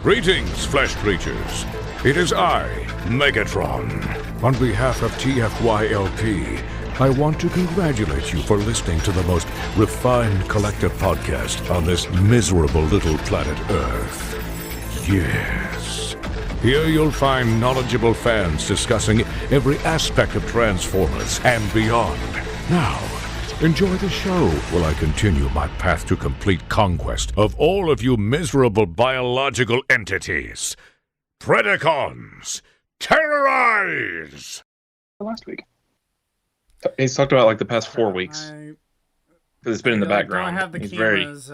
Greetings, flesh creatures. It is I, Megatron. On behalf of TFYLP, I want to congratulate you for listening to the most refined collective podcast on this miserable little planet Earth. Yes. Here you'll find knowledgeable fans discussing every aspect of Transformers and beyond. Now, enjoy the show while I continue my path to complete conquest of all of you miserable biological entities. Predacons, terrorize! Last week. He's talked about like the past 4 weeks. Because it's been in the background. I have the He's cameras.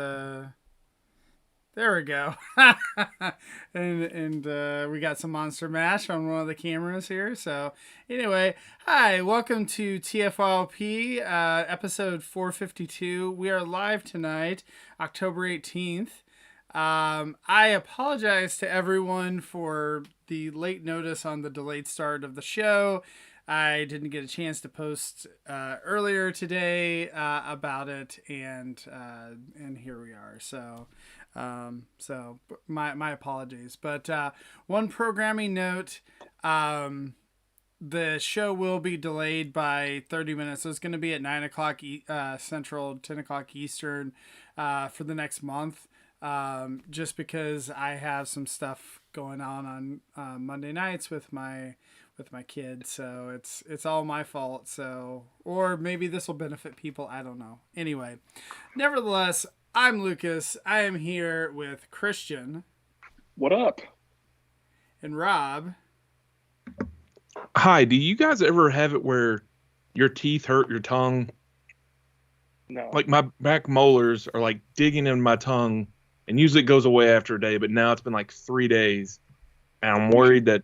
There we go. and we got some Monster Mash on one of the cameras here. So anyway, hi, welcome to TFYLP, episode 452. We are live tonight, October 18th. I apologize to everyone for the late notice on the delayed start of the show. I didn't get a chance to post earlier today about it, and here we are. So my apologies. But one programming note: the show will be delayed by 30 minutes. So it's going to be at 9 o'clock Central, 10 o'clock Eastern for the next month. Just because I have some stuff going on Monday nights with my kids, so it's all my fault. So, or maybe this will benefit people, I don't know. Anyway, nevertheless, I'm Lucas. I am here with Christian. What up? And Rob. Hi, do you guys ever have it where your teeth hurt your tongue? No. Like my back molars are like digging in my tongue, and usually it goes away after a day, but now it's been like 3 days, and I'm worried that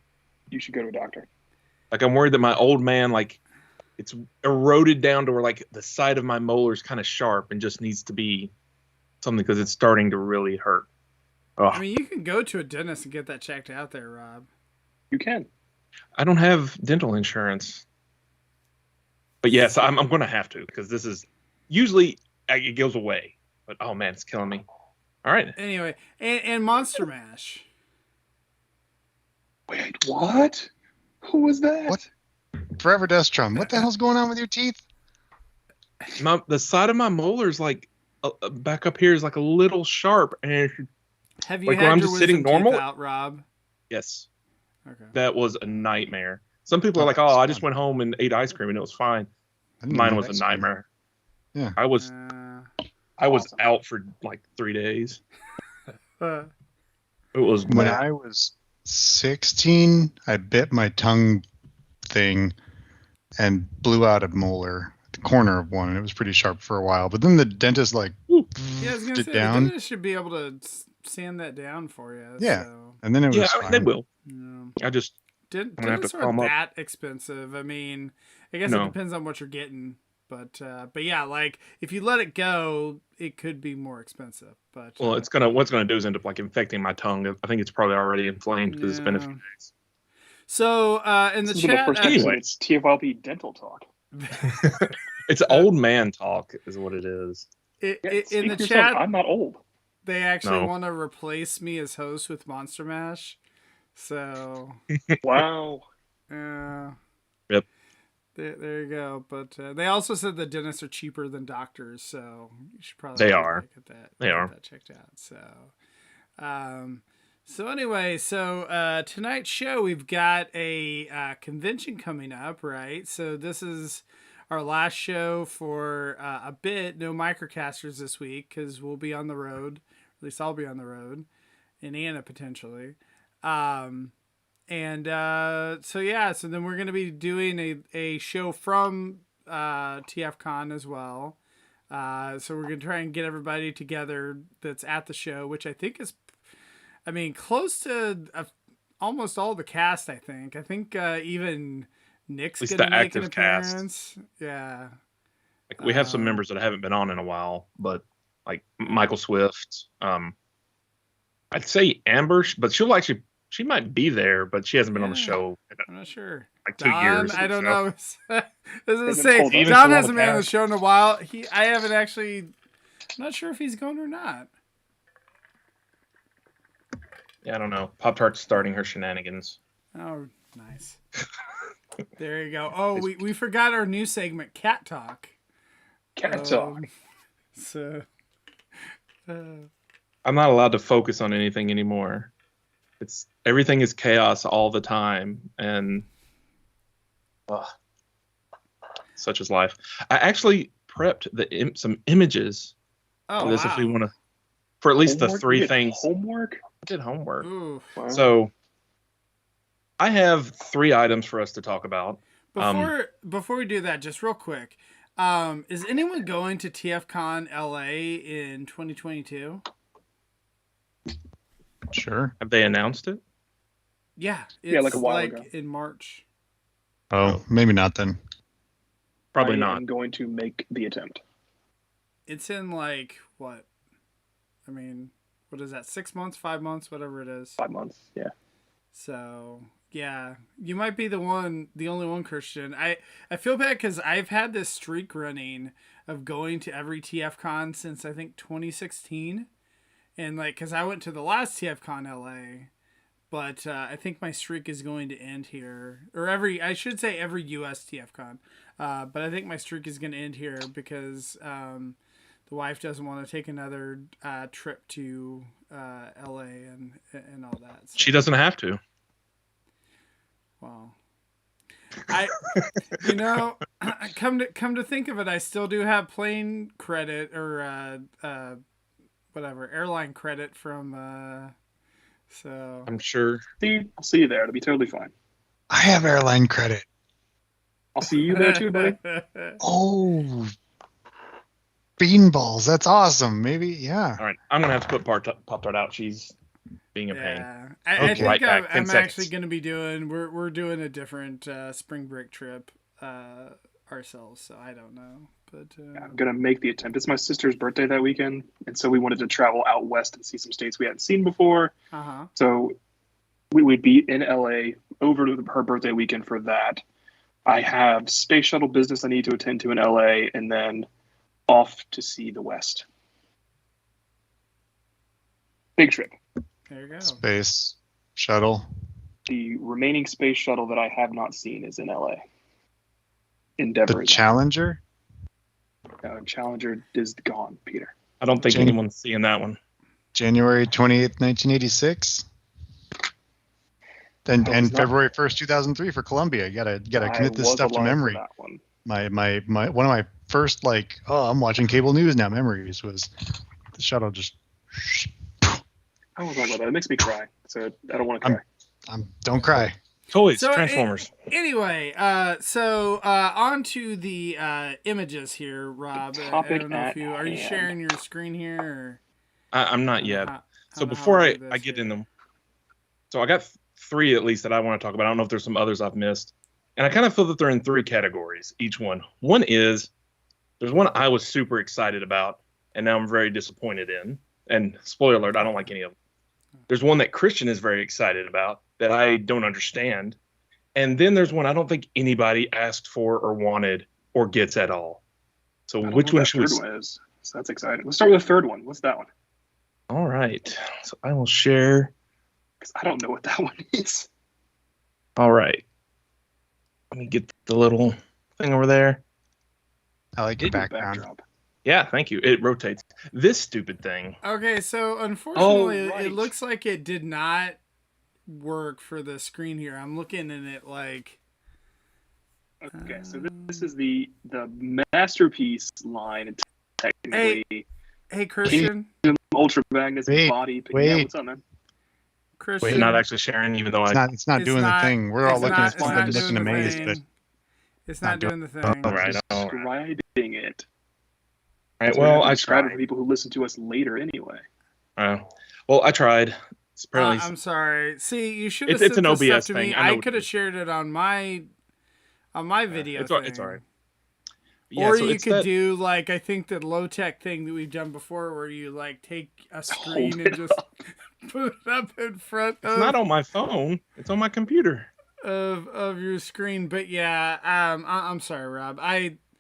you should go to a doctor. Like, I'm worried that my old man, like, it's eroded down to where, like, the side of my molar is kind of sharp and just needs to be something because it's starting to really hurt. Ugh. I mean, you can go to a dentist and get that checked out there, Rob. You can. I don't have dental insurance. But, yes, I'm going to have to because this is usually it goes away. But, oh, man, it's killing me. All right. Anyway, and Monster Mash. Wait, what? Who was that? What? Forever Destrum. What the hell's going on with your teeth? The side of my molar is like back up here is like a little sharp, and have you like had when I'm your just sitting wisdom normal teeth out, Rob? Yes. Okay. That was a nightmare. Some people are like, "Oh, I just went home and ate ice cream and it was fine." Mine was a nightmare. Yeah. I was out for like 3 days. It was when bad. I was 16, I bit my tongue thing and blew out a molar, the corner of one, and it was pretty sharp for a while. But then the dentist I was gonna say, down. The dentist should be able to sand that down for you. Yeah, so. and then it was fine. They will. Yeah. I just dentists aren't that expensive. I mean, I guess it depends on what you're getting. But yeah, like if you let it go, it could be more expensive. But well, what's gonna do is end up like infecting my tongue. I think it's probably already inflamed because it's been a few days. So in the chat, anyway, it's TFYLP dental talk. It's old man talk, is what it is. In the chat, I'm not old. They actually want to replace me as host with Monster Mash. So wow. Yep. There you go. But they also said the dentists are cheaper than doctors, so you should probably get that checked out. So anyway, tonight's show we've got a convention coming up, right? So this is our last show for a bit. No microcasters this week because we'll be on the road. At least I'll be on the road, and Anna potentially. So then we're going to be doing a show from TFCon as well. So we're going to try and get everybody together that's at the show, which I think is, close to almost all the cast, I think. I think even Nick's going to make an appearance. Cast. Yeah. Like we have some members that haven't been on in a while, but like Michael Swift, I'd say Amber, but she might be there, but she hasn't been on the show. I'm not sure. Like 2 years. I don't know. Don hasn't been on the show in a while. I'm not sure if he's going or not. Yeah, I don't know. Pop-Tart's starting her shenanigans. Oh, nice. There you go. Oh, we forgot our new segment, Cat Talk. Cat talk. So, I'm not allowed to focus on anything anymore. Everything is chaos all the time, and such is life. I actually prepped some images for this if we want to, for at least Homework? the three You did things. Homework? I did homework. ooh. Wow. So I have 3 items for us to talk about. Before we do that, just real quick, is anyone going to TFCon LA in 2022? Sure. Have they announced it? Yeah, Yeah, like a while like ago. in March. Oh, maybe not then. Probably I not. am going to make the attempt. It's in like what? I mean, what is that? 6 months, 5 months, whatever it is. 5 months. Yeah. So yeah, you might be the only one, Christian. I feel bad because I've had this streak running of going to every TFCon since I think 2016, and like because I went to the last TFCon LA, but I think my streak is going to end here, or I should say every US TFCon, but I think my streak is going to end here because the wife doesn't want to take another trip to LA and all that. So. She doesn't have to. Wow. Come to think of it, I still do have plane credit or whatever airline credit from. So I'm sure. See, I'll see you there. It'll be totally fine. I have airline credit. I'll see you there too, buddy. Oh, beanballs. That's awesome. Maybe, yeah. All right, I'm gonna have to put Pop-Tart out. She's being a pain. Yeah, I Okay. think Right back, 10 I'm seconds. actually going to be doing. We're doing a different spring break trip ourselves, so I don't know. But I'm gonna make the attempt. It's my sister's birthday that weekend, and so we wanted to travel out west and see some states we hadn't seen before. So we would be in LA over her birthday weekend for that. I have space shuttle business I need to attend to in LA, and then off to see the West. Big trip. there you go. Space shuttle. The remaining space shuttle that I have not seen is in LA. Endeavor. The is Challenger. Challenger is gone, Peter. I don't think Jan- anyone's seeing that one. January 28th, 1986. And I was not- February 1st, 2003 for Columbia. You gotta commit this stuff to memory. That one. My one of my first I'm watching cable news now memories was the shuttle just. I won't talk about that. It makes me cry, so I don't want to cry. Don't cry. Toys, So, Transformers. Anyway, on to the images here, Rob. I Topic don't know if at are you hand. sharing your screen here? Or I'm not yet. how- So how before we I do this get here? in them, so I got 3 at least that I want to talk about. I don't know if there's some others I've missed. And I kind of feel that they're in 3 categories, each one. One is, there's one I was super excited about, and now I'm very disappointed in. And spoiler alert, I don't like any of them. There's one that Christian is very excited about that I don't understand. And then there's one I don't think anybody asked for or wanted or gets at all. So I don't which know one what should that we... third one is? So that's exciting. Let's start with the third one. What's that one? All right. So I will share. Because I don't know what that one is. All right. Let me get the little thing over there. I like your Good background. backdrop. Yeah, thank you. It rotates. This stupid thing. Okay, so unfortunately, right. it looks like it did not work for the screen here. I'm looking at it like. Okay, so this is the masterpiece line, technically. Hey, Christian. Ultra Magnus Wait, body. Yeah, wait. what's up, man? Christian. Wait, not actually sharing, even though It's not doing the thing. We're all it's looking not- at it's not something, doing looking the amazed. thing. But It's not not doing the thing. All right. Describing it. All right. So we have Well, to I describe it tried. for people who listen to us later anyway. Well, I tried. It's apparently I'm sorry. See, you should have It's sent an this stuff OBS to thing. me. I know I what could it have is. shared it on my video it's thing. all right. Yeah, Or so you it's could that- do like I think the low tech thing that we've done before, where you like take a screen Hold and it just put it up in front It's not on my phone. It's on my computer. of your screen. But yeah, I'm sorry, Rob.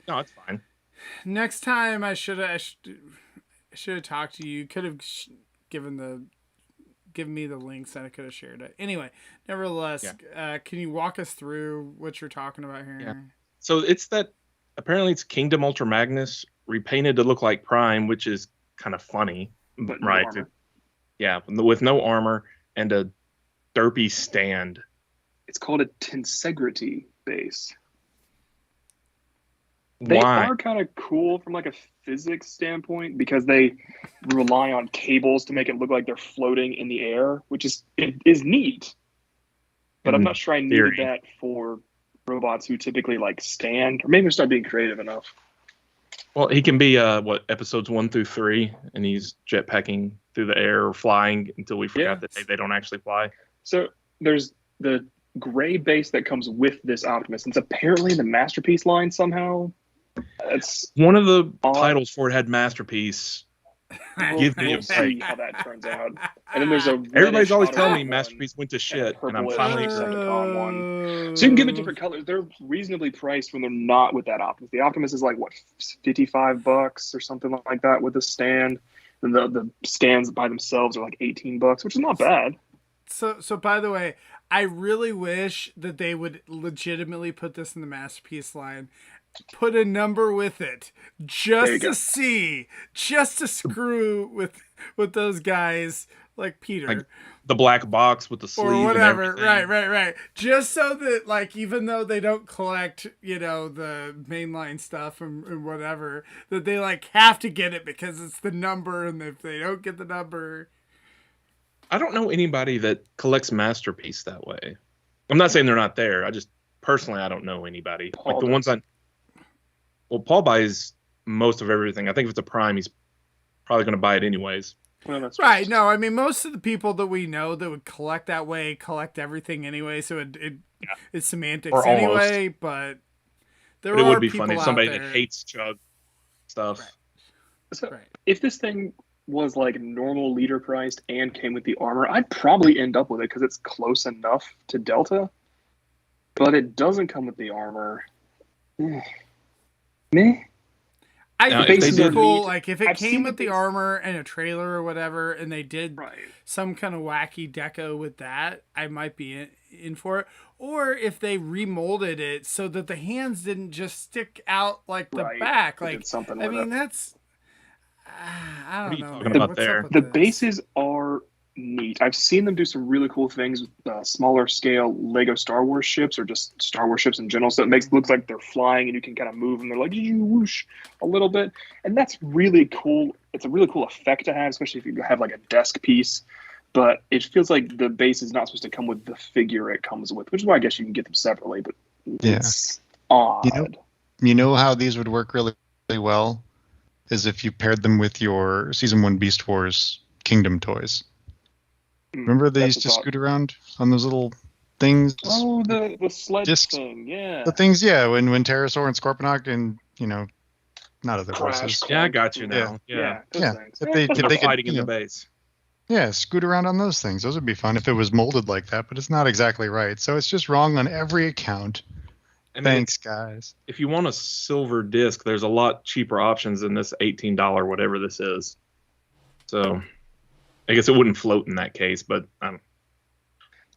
No, it's fine. Next time I should have talked to you. Could have given given me the links, and I could have shared it. Anyway, nevertheless, can you walk us through what you're talking about here? Yeah. So apparently it's Kingdom Ultra Magnus repainted to look like Prime, which is kind of funny, But right? no armor. Yeah, with no armor and a derpy stand. It's called a tensegrity base. Why? They are kind of cool from like a physics standpoint because they rely on cables to make it look like they're floating in the air, which is neat. But I'm not sure I needed that for robots who typically like stand, or maybe they're start being creative enough. Well, he can be episodes 1 through 3, and he's jetpacking through the air or flying until we forgot that they don't actually fly. So there's the gray base that comes with this Optimus, and it's apparently the Masterpiece line somehow. That's one of the titles for it had Masterpiece. Give me a we'll see break. how that turns out. And then there's a Everybody's always reddish telling me one Masterpiece went to shit, and I'm purplish finally Decepticon one. So you can get the different colors. They're reasonably priced when they're not with that Optimus. The Optimus is like what, $55 or something like that with the stand. And the stands by themselves are like $18, which is not bad. So by the way, I really wish that they would legitimately put this in the Masterpiece line. Put a number with it just to see, just to screw with those guys like Peter, like the black box with the sleeve or whatever. and everything. Right. Just so that, like, even though they don't collect, the mainline stuff and whatever, that they like have to get it because it's the number, and if they don't get the number, I don't know anybody that collects Masterpiece that way. I'm not saying they're not there. I just personally I don't know anybody. Paul like the does. ones on. Well, Paul buys most of everything. I think if it's a Prime, he's probably going to buy it anyways. Well, that's right. No, I mean, most of the people that we know that would collect that way collect everything anyway, so it's semantics Or almost. anyway. But But it would be people funny if out somebody there. that hates Chug stuff. Right. So Right. if this thing was like normal leader priced and came with the armor, I'd probably end up with it because it's close enough to Delta. But it doesn't come with the armor. Meh. I Now, think if it's they did- cool. Like if it I've came seen with the this- armor and a trailer or whatever, and they did Right. some kind of wacky deco with that, I might be in for it. Or if they remolded it so that the hands didn't just stick out like the Right. back. They Like, did something I with mean, it. that's I What are don't you know. talking man. about What's there? up with The this? bases are neat. I've seen them do some really cool things with smaller scale Lego Star Wars ships or just Star Wars ships in general. So it looks like they're flying and you can kind of move and they're like whoosh a little bit. And that's really cool. It's a really cool effect to have, especially if you have like a desk piece. But it feels like the base is not supposed to come with the figure it comes with, which is why I guess you can get them separately. But it's odd. You know how these would work really, really well is if you paired them with your Season 1 Beast Wars Kingdom toys. Remember they That's used to the thought. scoot around on those little things? Oh, the sled Discs. thing, yeah. The things, yeah, when Pterosaur and Scorponok and, not other Crash. races. Yeah, I got you now. Yeah, those Yeah. things. If they- that's if They're they could, fighting in you the know, base. Yeah, scoot around on those things. Those would be fun if it was molded like that, but it's not exactly right. So it's just wrong on every account. I mean, Thanks, guys. if you want a silver disc, there's a lot cheaper options than this $18 whatever this is. So I guess it wouldn't float in that case, but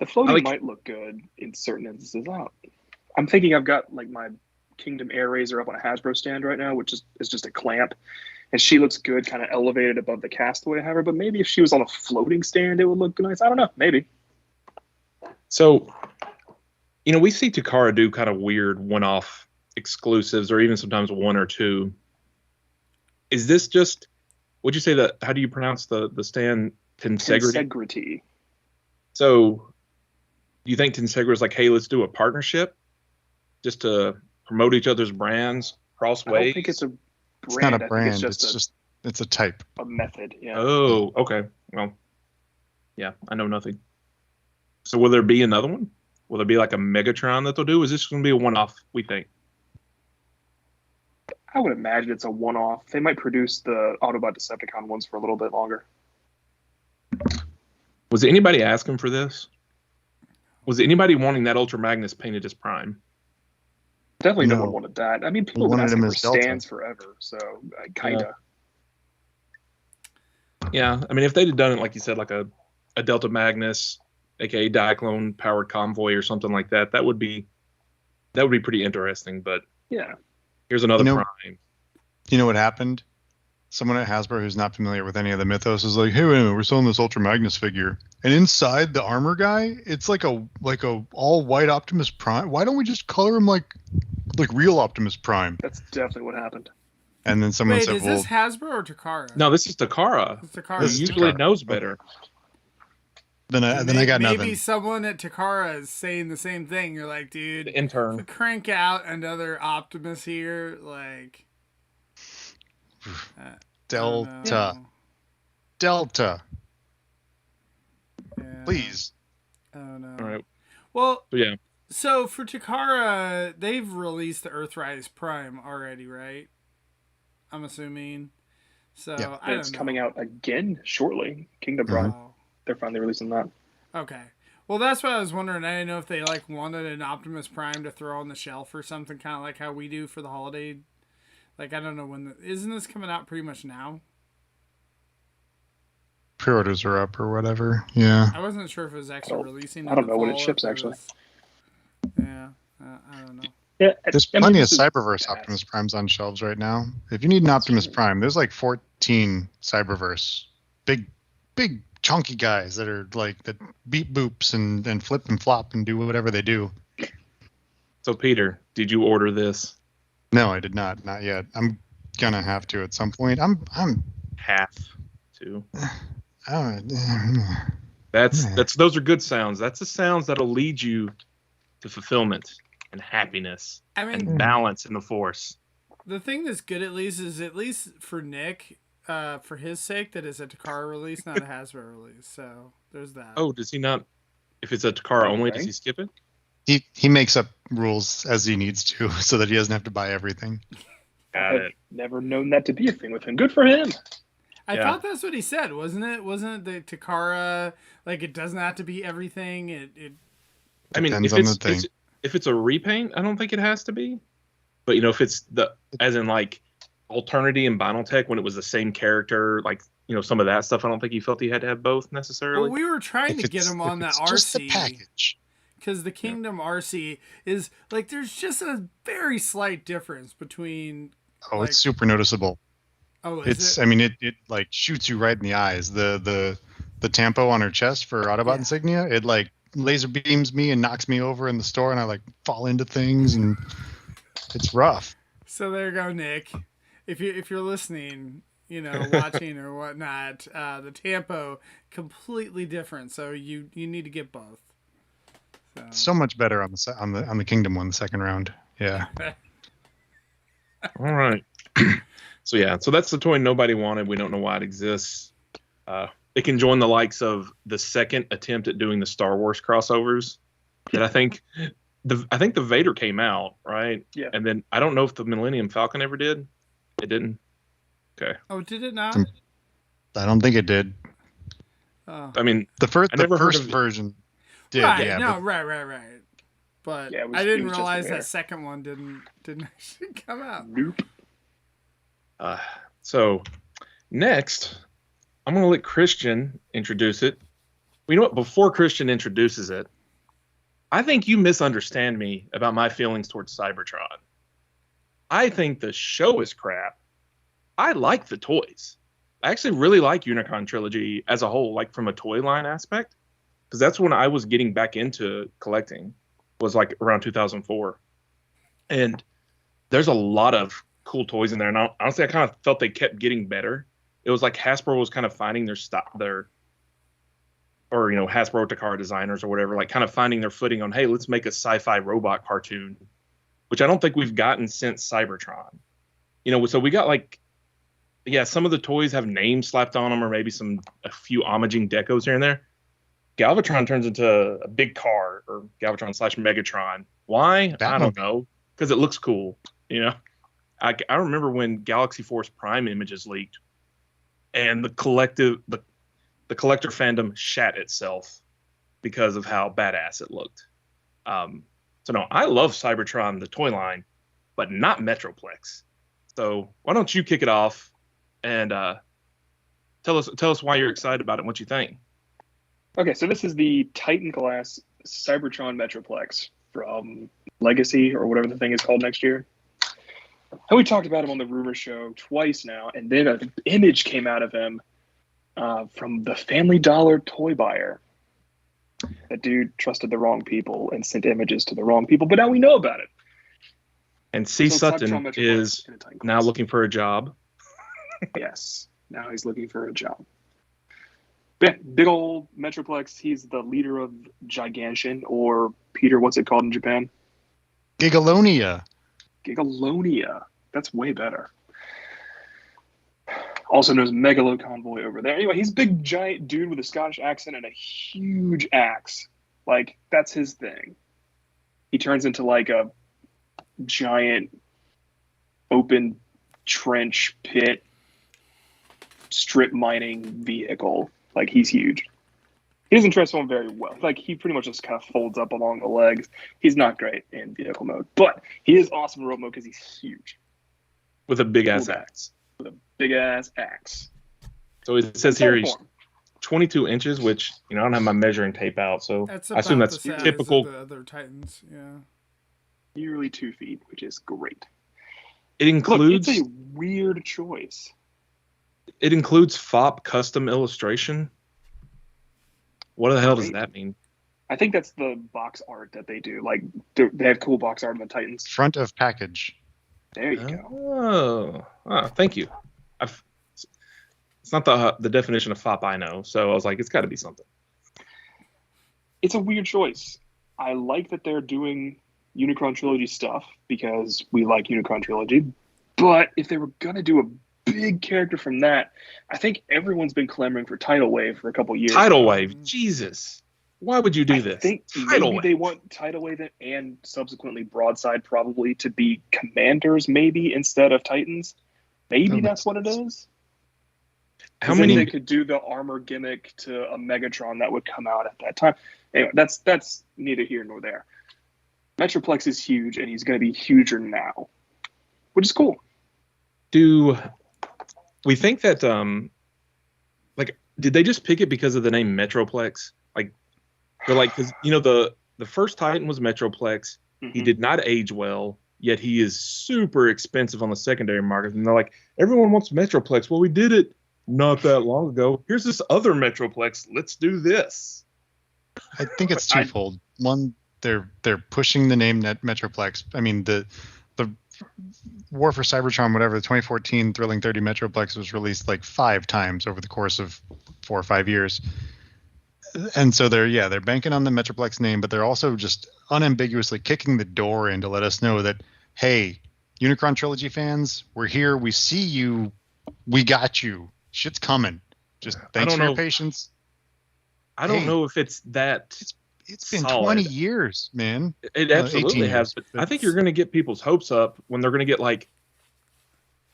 The floating I like- might look good in certain instances. I'm thinking I've got like my Kingdom Air Razor up on a Hasbro stand right now, which is just a clamp. And she looks good, kind of elevated above the Castaway I have her. But maybe if she was on a floating stand, it would look nice. I don't know. Maybe. So, we see Takara do kind of weird one-off exclusives, or even sometimes one or two. Is this just? Would you say that? How do you pronounce the stand? Tensegrity. Tensegrity. So, do you think Tensegra is like, hey, let's do a partnership, just to promote each other's brands, cross I don't ways? think it's a brand. It's not I a think brand. it's just It's a type. a method. Yeah. Oh, okay. Well, yeah, I know nothing. So, will there be another one? Will there be like a Megatron that they'll do? Is this going to be a one-off? We think. I would imagine it's a one-off. They might produce the Autobot Decepticon ones for a little bit longer. Was anybody asking for this? Was anybody wanting that Ultra Magnus painted as Prime? Definitely no No. one wanted that. I mean, people have been wanted asking him for as Delta. stands forever, so kinda. Yeah, I mean, if they'd have done it like you said, like a a Delta Magnus, aka Diaclone powered convoy or something like that. That would be pretty interesting. But yeah, here's another Prime. You know what happened? Someone at Hasbro who's not familiar with any of the mythos is like, hey, wait a minute, we're selling this Ultra Magnus figure, and inside the armor guy, it's like a all white Optimus Prime. Why don't we just color him like real Optimus Prime? That's definitely what happened. And then someone said, is this Hasbro or Takara? No, this is Takara. It's Takara. He usually knows better. Then I got nothing. Maybe someone at Takara is saying the same thing. You're like, dude, the intern, crank out another Optimus here, like. Delta. Yeah. Please. Oh no. All right. Well, yeah. So for Takara, they've released the Earthrise Prime already, right? I'm assuming. So yeah. I don't it's know. coming out again shortly. Kingdom Prime. They're finally releasing that. Okay. Well, that's what I was wondering. I didn't know if they wanted an Optimus Prime to throw on the shelf or something, kind of like how we do for the holiday. Like, I don't know when isn't this coming out pretty much now? Pre-orders are up or whatever. Yeah. I wasn't sure if it was actually releasing. I don't know when it ships actually. Yeah, I don't know. Yeah, there's plenty of Cyberverse Optimus Primes on shelves right now. If you need an Optimus Prime, there's like 14 Cyberverse big chunky guys that are like that beat boops and flip and flop and do whatever they do. So Peter, did you order this? No, I did not. Not yet. I'm gonna have to at some point. I'm have to. Those are good sounds. That's the sounds that'll lead you to fulfillment and happiness and balance in the Force. The thing that's good at least for Nick, for his sake, that it's a Takara release, not a Hasbro release. So there's that. Oh, does he not? If it's a Takara only, does he skip it? He makes up rules as he needs to, so that he doesn't have to buy everything. Got it. Never known that to be a thing with him. Good for him. I thought that's what he said, wasn't it? Wasn't it the Takara, like, it doesn't have to be everything? I mean, if it's a repaint, I don't think it has to be. But, if it's as in, like, Alternity and Binaltech, when it was the same character, like, some of that stuff, I don't think he felt he had to have both necessarily. Well, we were trying to get him on that RC. Just the package. Because the Kingdom RC is, like, there's just a very slight difference between... Oh, it's super noticeable. Oh, is it? I mean, it like shoots you right in the eyes. The tampo on her chest for Autobot insignia, it like laser beams me and knocks me over in the store, and I like fall into things, and it's rough. So there you go, Nick. If you're listening, watching or whatnot, the tampo completely different. So you need to get both. So much better on the Kingdom one, the second round. Yeah. All right. So that's the toy nobody wanted. We don't know why it exists. It can join the likes of the second attempt at doing the Star Wars crossovers. That I think the Vader came out, right? Yeah. And then I don't know if the Millennium Falcon ever did. It didn't. Okay. Oh, did it not? I don't think it did. Oh. I mean, the first version did. Right. Yeah. No. Right. But I didn't realize that second one didn't actually come out. Nope. So next, I'm going to let Christian introduce it. Well, you know what? Before Christian introduces it, I think you misunderstand me about my feelings towards Cybertron. I think the show is crap. I like the toys. I actually really like Unicron Trilogy as a whole, like from a toy line aspect, because that's when I was getting back into collecting, was like around 2004. And there's a lot of cool toys in there. And honestly, I kind of felt they kept getting better. It was like Hasbro was kind of finding Hasbro Takara designers or whatever, like kind of finding their footing on, hey, let's make a sci-fi robot cartoon, which I don't think we've gotten since Cybertron. So we got some of the toys have names slapped on them, or maybe a few homaging decos here and there. Galvatron turns into a big car, or Galvatron / Megatron. Why? I don't know. Because it looks cool. I remember when Galaxy Force Prime images leaked, and the collector fandom shat itself because of how badass it looked. So no, I love Cybertron, the toy line, but not Metroplex. So why don't you kick it off and tell us why you're excited about it and what you think. Okay, so this is the Titan class Cybertron Metroplex from Legacy or whatever the thing is called next year. And we talked about him on the Rumor Show twice now, and then an image came out of him from the Family Dollar toy buyer. That dude trusted the wrong people and sent images to the wrong people, but now we know about it. And C. So Sutton is now looking for a job. Yes, now he's looking for a job. Yeah, big old Metroplex. He's the leader of Gigantian, or Peter, what's it called in Japan? Gigalonia. Gigalonia. That's way better. Also known as Megalo Convoy over there. Anyway, he's a big, giant dude with a Scottish accent and a huge axe. Like, that's his thing. He turns into like a giant open trench pit strip mining vehicle. Like, he's huge. He doesn't transform very well. Like, he pretty much just kind of folds up along the legs. He's not great in vehicle mode, but he is awesome in road mode because he's huge. With a big ass axe. With a big ass axe. So it says here he's 22 inches, which, I don't have my measuring tape out, so I assume that's typical. The other Titans, yeah. Nearly 2 feet, which is great. It includes. Look, it's a weird choice. It includes FOP custom illustration. What the hell does that mean? I think that's the box art that they do. Like, they have cool box art on the Titans. Front of package. There you go. Oh, thank you. It's not the definition of FOP I know, so I was like, it's got to be something. It's a weird choice. I like that they're doing Unicron Trilogy stuff because we like Unicron Trilogy. But if they were going to do a big character from that, I think everyone's been clamoring for Tidal Wave for a couple years. Tidal Wave? Jesus. Why would you do this? I think maybe they want Tidal Wave and subsequently Broadside probably to be commanders maybe instead of Titans. Maybe that's what it is. How many they could do the armor gimmick to a Megatron that would come out at that time. Anyway, that's neither here nor there. Metroplex is huge, and he's going to be huger now, which is cool. Do we think that did they just pick it because of the name Metroplex? Like, they're like, because the first Titan was Metroplex. Mm-hmm. He did not age well, yet he is super expensive on the secondary market. And they're like, everyone wants Metroplex. Well, we did it not that long ago. Here's this other Metroplex. Let's do this. I think it's twofold. One, they're pushing the name Metroplex. I mean, the War for Cybertron, whatever, the 2014 Thrilling 30 Metroplex was released like 5 times over the course of 4 or 5 years. And so they're banking on the Metroplex name, but they're also just unambiguously kicking the door in to let us know that, hey, Unicron Trilogy fans, we're here. We see you. We got you. Shit's coming. Just thanks for your patience. I don't know if it's that. It's been solid. 20 years, man. It absolutely has. But I think you're going to get people's hopes up when they're going to get like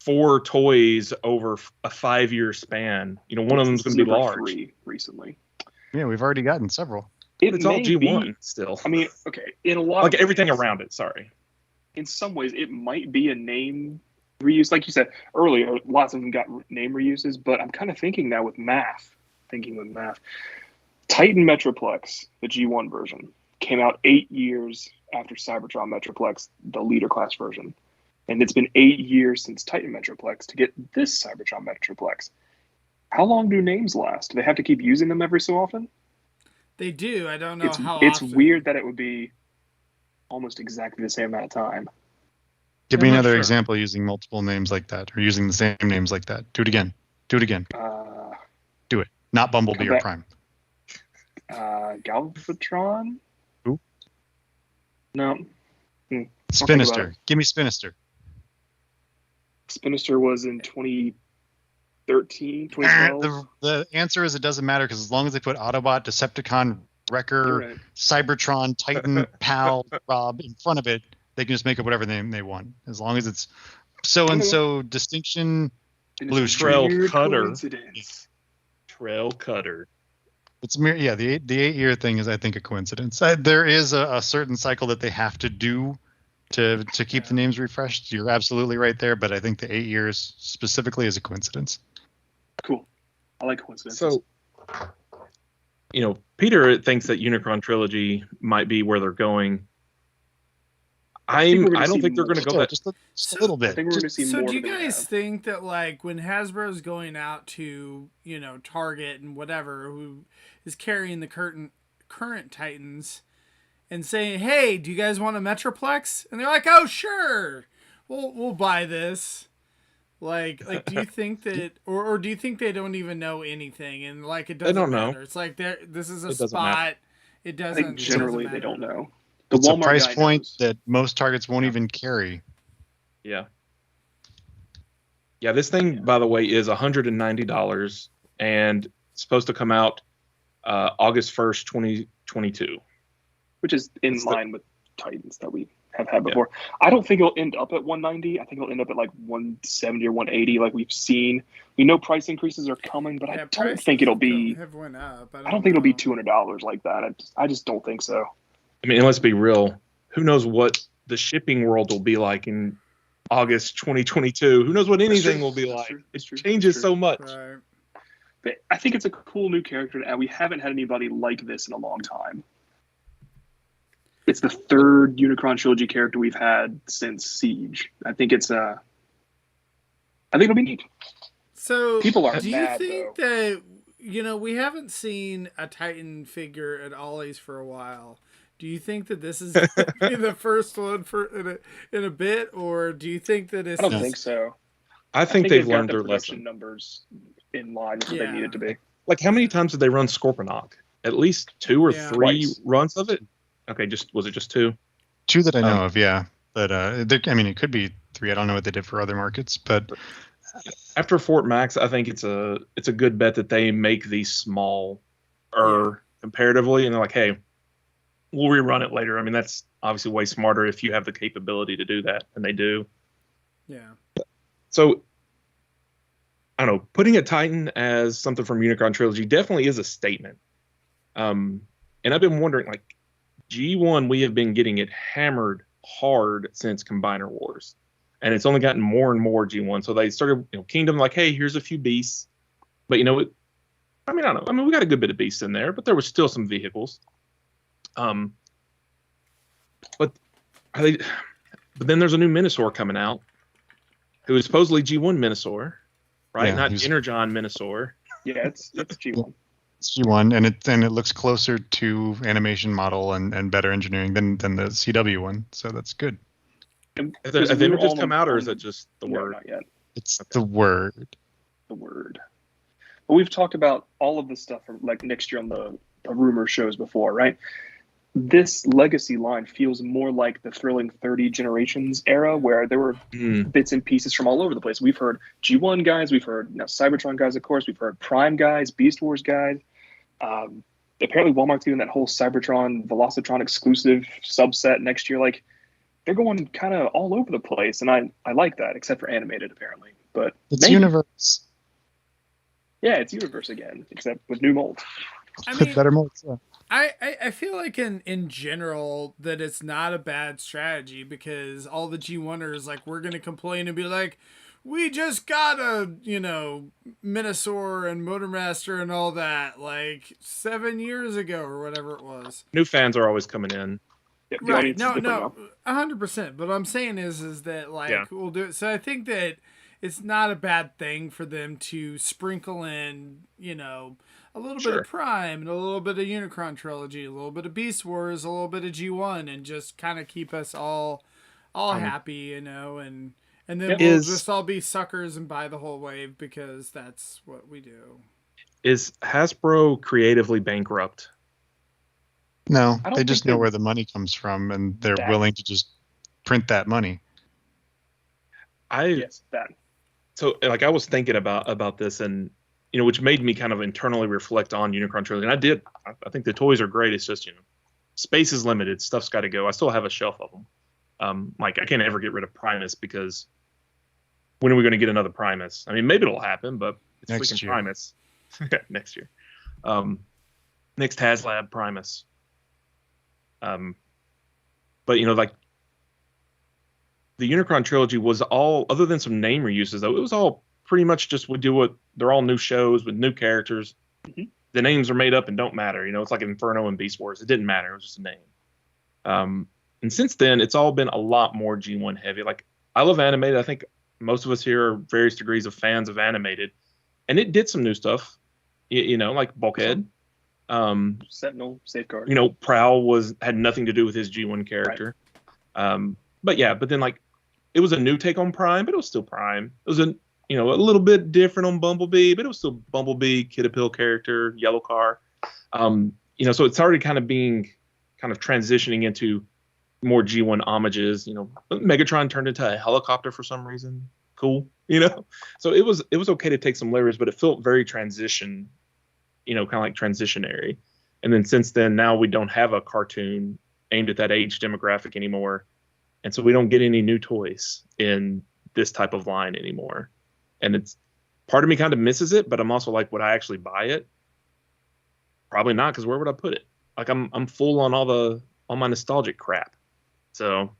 4 toys over a 5-year span. One of them's going to be large. 3 recently. Yeah, we've already gotten several. It's all G1 still. I mean, okay, in a lot like of everything ways, around it. Sorry. In some ways, it might be a name reuse, like you said earlier. Lots of them got name reuses, but I'm kind of thinking now with math. Titan Metroplex, the G1 version, came out 8 years after Cybertron Metroplex, the leader class version. And it's been 8 years since Titan Metroplex to get this Cybertron Metroplex. How long do names last? Do they have to keep using them every so often? They do. I don't know how It's often. weird that it would be almost exactly the same amount of time. Give me another example using multiple names like that, or using the same names like that. Do it again. Do it. Not Bumblebee or Prime. Galvatron? Who? No. Spinister. Give me Spinister. Spinister was in 2013, 2012. The answer is it doesn't matter because as long as they put Autobot, Decepticon, Wreck-gar, Cybertron, Titan, Pal, Rob in front of it, they can just make up whatever name they want. As long as it's so-and-so distinction, blue Trail Cutter. Trail Cutter. It's the 8-year thing is, I think, a coincidence. There is a certain cycle that they have to do to keep the names refreshed. You're absolutely right there, but I think the 8 years specifically is a coincidence. Cool. I like coincidences. So, Peter thinks that Unicron trilogy might be where they're going. I don't think they're going to go back. Just a little bit. I think we're going to see So more. do you guys think that, like, when Hasbro's going out to, Target and whatever, who is carrying the current Titans, and saying, "Hey, do you guys want a Metroplex?" And they're like, "Oh, sure, we'll buy this." Like, do you think that, or do you think they don't even know anything, and like it doesn't matter? Know. It's like this is a spot. It doesn't. I think generally they don't know. It's a price point that most Targets won't even carry. Yeah. Yeah, this thing, by the way, is $190 and it's supposed to come out August 1st, 2022. Which is in line with Titans that we have had before. Yeah. I don't think it'll end up at 190. I think it'll end up at like 170 or 180 like we've seen. We know price increases are coming, but I don't think it'll be... Have went up. I don't think it'll be $200 like that. I just don't think so. I mean, let's be real. Who knows what the shipping world will be like in August 2022? Who knows what anything will be like? It changes so much. Right. But I think it's a cool new character, and we haven't had anybody like this in a long time. It's the third Unicron trilogy character we've had since Siege. I think it'll be neat. So, people are do you mad, think though. that we haven't seen a Titan figure at Ollie's for a while? Do you think that this is the first one in a bit, or do you think that it's? I don't think so. I think they've got learned their production lesson. Numbers in line with what they needed to be. Like, how many times did they run Scorponok? At least 2 or 3 Twice. runs of it. Okay, was it just 2? 2 that I know of, yeah. But it could be 3. I don't know what they did for other markets, but after Fort Max, I think it's a good bet that they make these small, comparatively, and they're like, hey, we'll rerun it later. I mean, that's obviously way smarter if you have the capability to do that, and they do. Yeah. So, I don't know. Putting a Titan as something from Unicron Trilogy definitely is a statement. And I've been wondering, like, G1, we have been getting it hammered hard since Combiner Wars. And it's only gotten more and more G1. So they started, Kingdom, like, hey, here's a few beasts. But, I don't know. I mean, we got a good bit of beasts in there, but there was still some vehicles. But then there's a new Minosaur coming out, who is supposedly G1 Minosaur, right? Not Energon Minosaur. Yeah, it's G1. It's G1, and it looks closer to animation model and better engineering than the CW one, so that's good. Have the images come out, or is it just the word? Not yet. It's the word. The word. But we've talked about all of this stuff from like next year on the rumor shows before, right? This legacy line feels more like the Thrilling 30 Generations era, where there were bits and pieces from all over the place. We've heard G1 guys, we've heard Cybertron guys, of course, we've heard Prime guys, Beast Wars guys. Apparently Walmart's doing that whole Cybertron Velocitron exclusive subset next year. Like, they're going kind of all over the place, and I like that, except for animated, apparently. But it's Universe. Yeah, it's Universe again, except with new molds. Better molds. Yeah. I feel like in general that it's not a bad strategy, because all the G1ers, like, we're gonna complain and be like, we just got a Minosaur and Motormaster and all that like 7 years ago or whatever it was. New fans are always coming in. Yeah, right? No, 100%. But what I'm saying is that we'll do it. So I think that it's not a bad thing for them to sprinkle in, a little bit of Prime and a little bit of Unicron Trilogy, a little bit of Beast Wars, a little bit of G1, and just kind of keep us all happy, and then we'll just all be suckers and buy the whole wave, because that's what we do. Is Hasbro creatively bankrupt? No, they just know where the money comes from, and they're willing to just print that money. Yes, that. So, like, I was thinking about this, and which made me kind of internally reflect on Unicron Trilogy. And I think the toys are great. It's just, space is limited. Stuff's got to go. I still have a shelf of them. Like, I can't ever get rid of Primus, because when are we going to get another Primus? I mean, maybe it'll happen, but it's freaking Primus. Next year. Next HasLab Primus. But, like, the Unicron Trilogy was all, other than some name reuses, though, it was all pretty much just they're all new shows with new characters. Mm-hmm. the names are made up and don't matter. It's like Inferno and Beast Wars. It didn't matter. It was just a name. And since then, it's all been a lot more G1 heavy. Like, I love animated. I think most of us here are various degrees of fans of animated. And it did some new stuff, like Bulkhead. Sentinel, Safeguard. Prowl had nothing to do with his G1 character. Right. But then, like, it was a new take on Prime, but it was still Prime. It was a little bit different on Bumblebee, but it was still Bumblebee, Kid Appeal character, Yellow Car. So it's already kind of transitioning into more G1 homages. Megatron turned into a helicopter for some reason. Cool. So it was okay to take some layers, but it felt very transition, kind of like transitionary. And then since then, now we don't have a cartoon aimed at that age demographic anymore. And so we don't get any new toys in this type of line anymore. And it's part of me kind of misses it, but I'm also like, would I actually buy it? Probably not, because where would I put it? Like, I'm full on all my nostalgic crap. So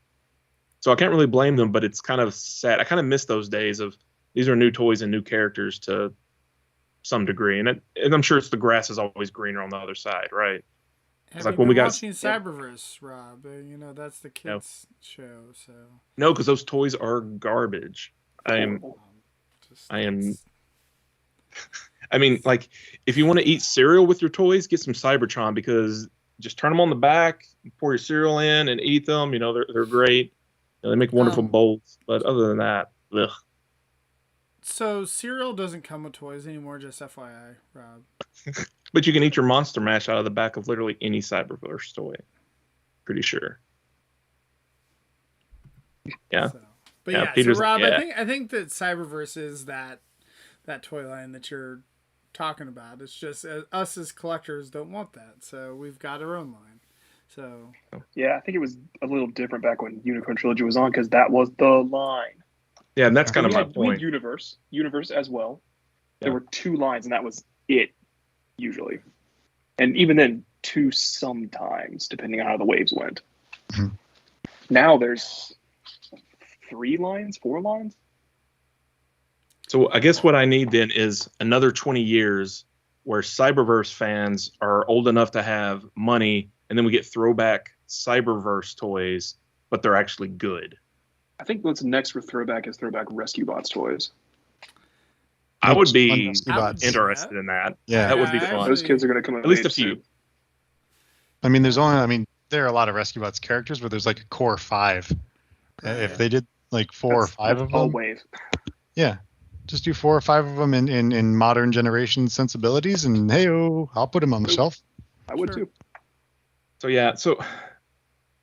I can't really blame them, but it's kind of sad. I kind of miss those days of these are new toys and new characters to some degree. And I'm sure it's the grass is always greener on the other side, right? Have like you when been we got watching Cyberverse, Rob? That's the kids' show. So no, because those toys are garbage. I mean, like, if you want to eat cereal with your toys, get some Cybertron, because just turn them on the back, pour your cereal in, and eat them. They're great. They make wonderful bowls. But other than that, ugh. So cereal doesn't come with toys anymore, just FYI, Rob. But you can eat your Monster Mash out of the back of literally any Cyberverse toy. Pretty sure. Yeah. So Rob, yeah. I think that Cyberverse is that toy line that you're talking about. It's just us as collectors don't want that, so we've got our own line. So yeah, I think it was a little different back when Unicorn Trilogy was on, because that was the line. Yeah, and that's kind of my point. We had Universe as well. There were two lines, and that was it, usually. And even then, two sometimes, depending on how the waves went. Mm-hmm. Now there's 3 lines, 4 lines. So I guess what I need then is another 20 years where Cyberverse fans are old enough to have money, and then we get throwback Cyberverse toys, but they're actually good. I think what's next for throwback is throwback Rescue Bots toys. I would be interested in that. Yeah, that would be fun. Those kids are going to come at least a few. I mean, there are a lot of Rescue Bots characters, but there's like a core 5. If they did like 4 or 5 of them, wave. Yeah, just do 4 or 5 of them in modern generation sensibilities, and I'll put them on the shelf. I would too. So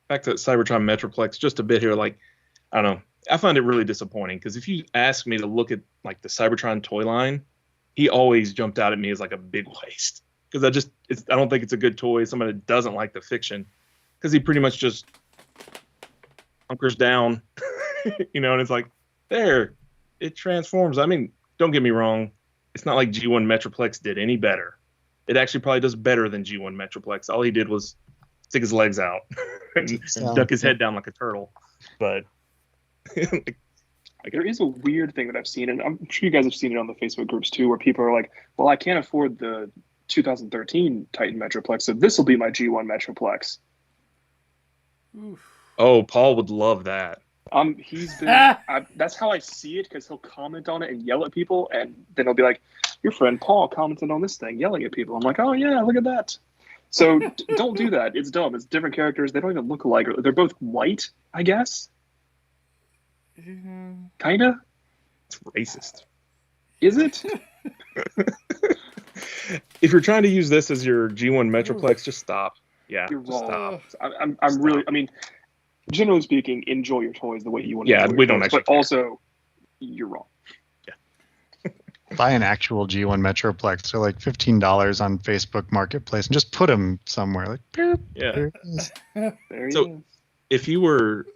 back to Cybertron Metroplex just a bit here. Like, I don't know. I find it really disappointing, because if you ask me to look at like the Cybertron toy line, he always jumped out at me as like a big waste, because I don't think it's a good toy. Somebody that doesn't like the fiction, because he pretty much just hunkers down, and it's like, there, it transforms. I mean, don't get me wrong. It's not like G1 Metroplex did any better. It actually probably does better than G1 Metroplex. All he did was stick his legs out and duck his head down like a turtle. But there is a weird thing that I've seen, and I'm sure you guys have seen it on the Facebook groups too, where people are like, well, I can't afford the 2013 Titan Metroplex, so this will be my G1 Metroplex. Oof. Oh, Paul would love that. He's been. That's how I see it, because he'll comment on it and yell at people, and then he'll be like, "Your friend Paul commented on this thing, yelling at people." I'm like, "Oh yeah, look at that." So don't do that. It's dumb. It's different characters. They don't even look alike. They're both white, I guess. Kinda. It's racist. Is it? If you're trying to use this as your G1 Metroplex, just stop. Yeah, you're wrong. Stop. I'm really. I mean, generally speaking, enjoy your toys the way you want to. Yeah, we don't toys, actually. But also, you're wrong. Yeah. Buy an actual G1 Metroplex. They're like $15 on Facebook Marketplace, and just put them somewhere. Like, yeah. There he is. If you were,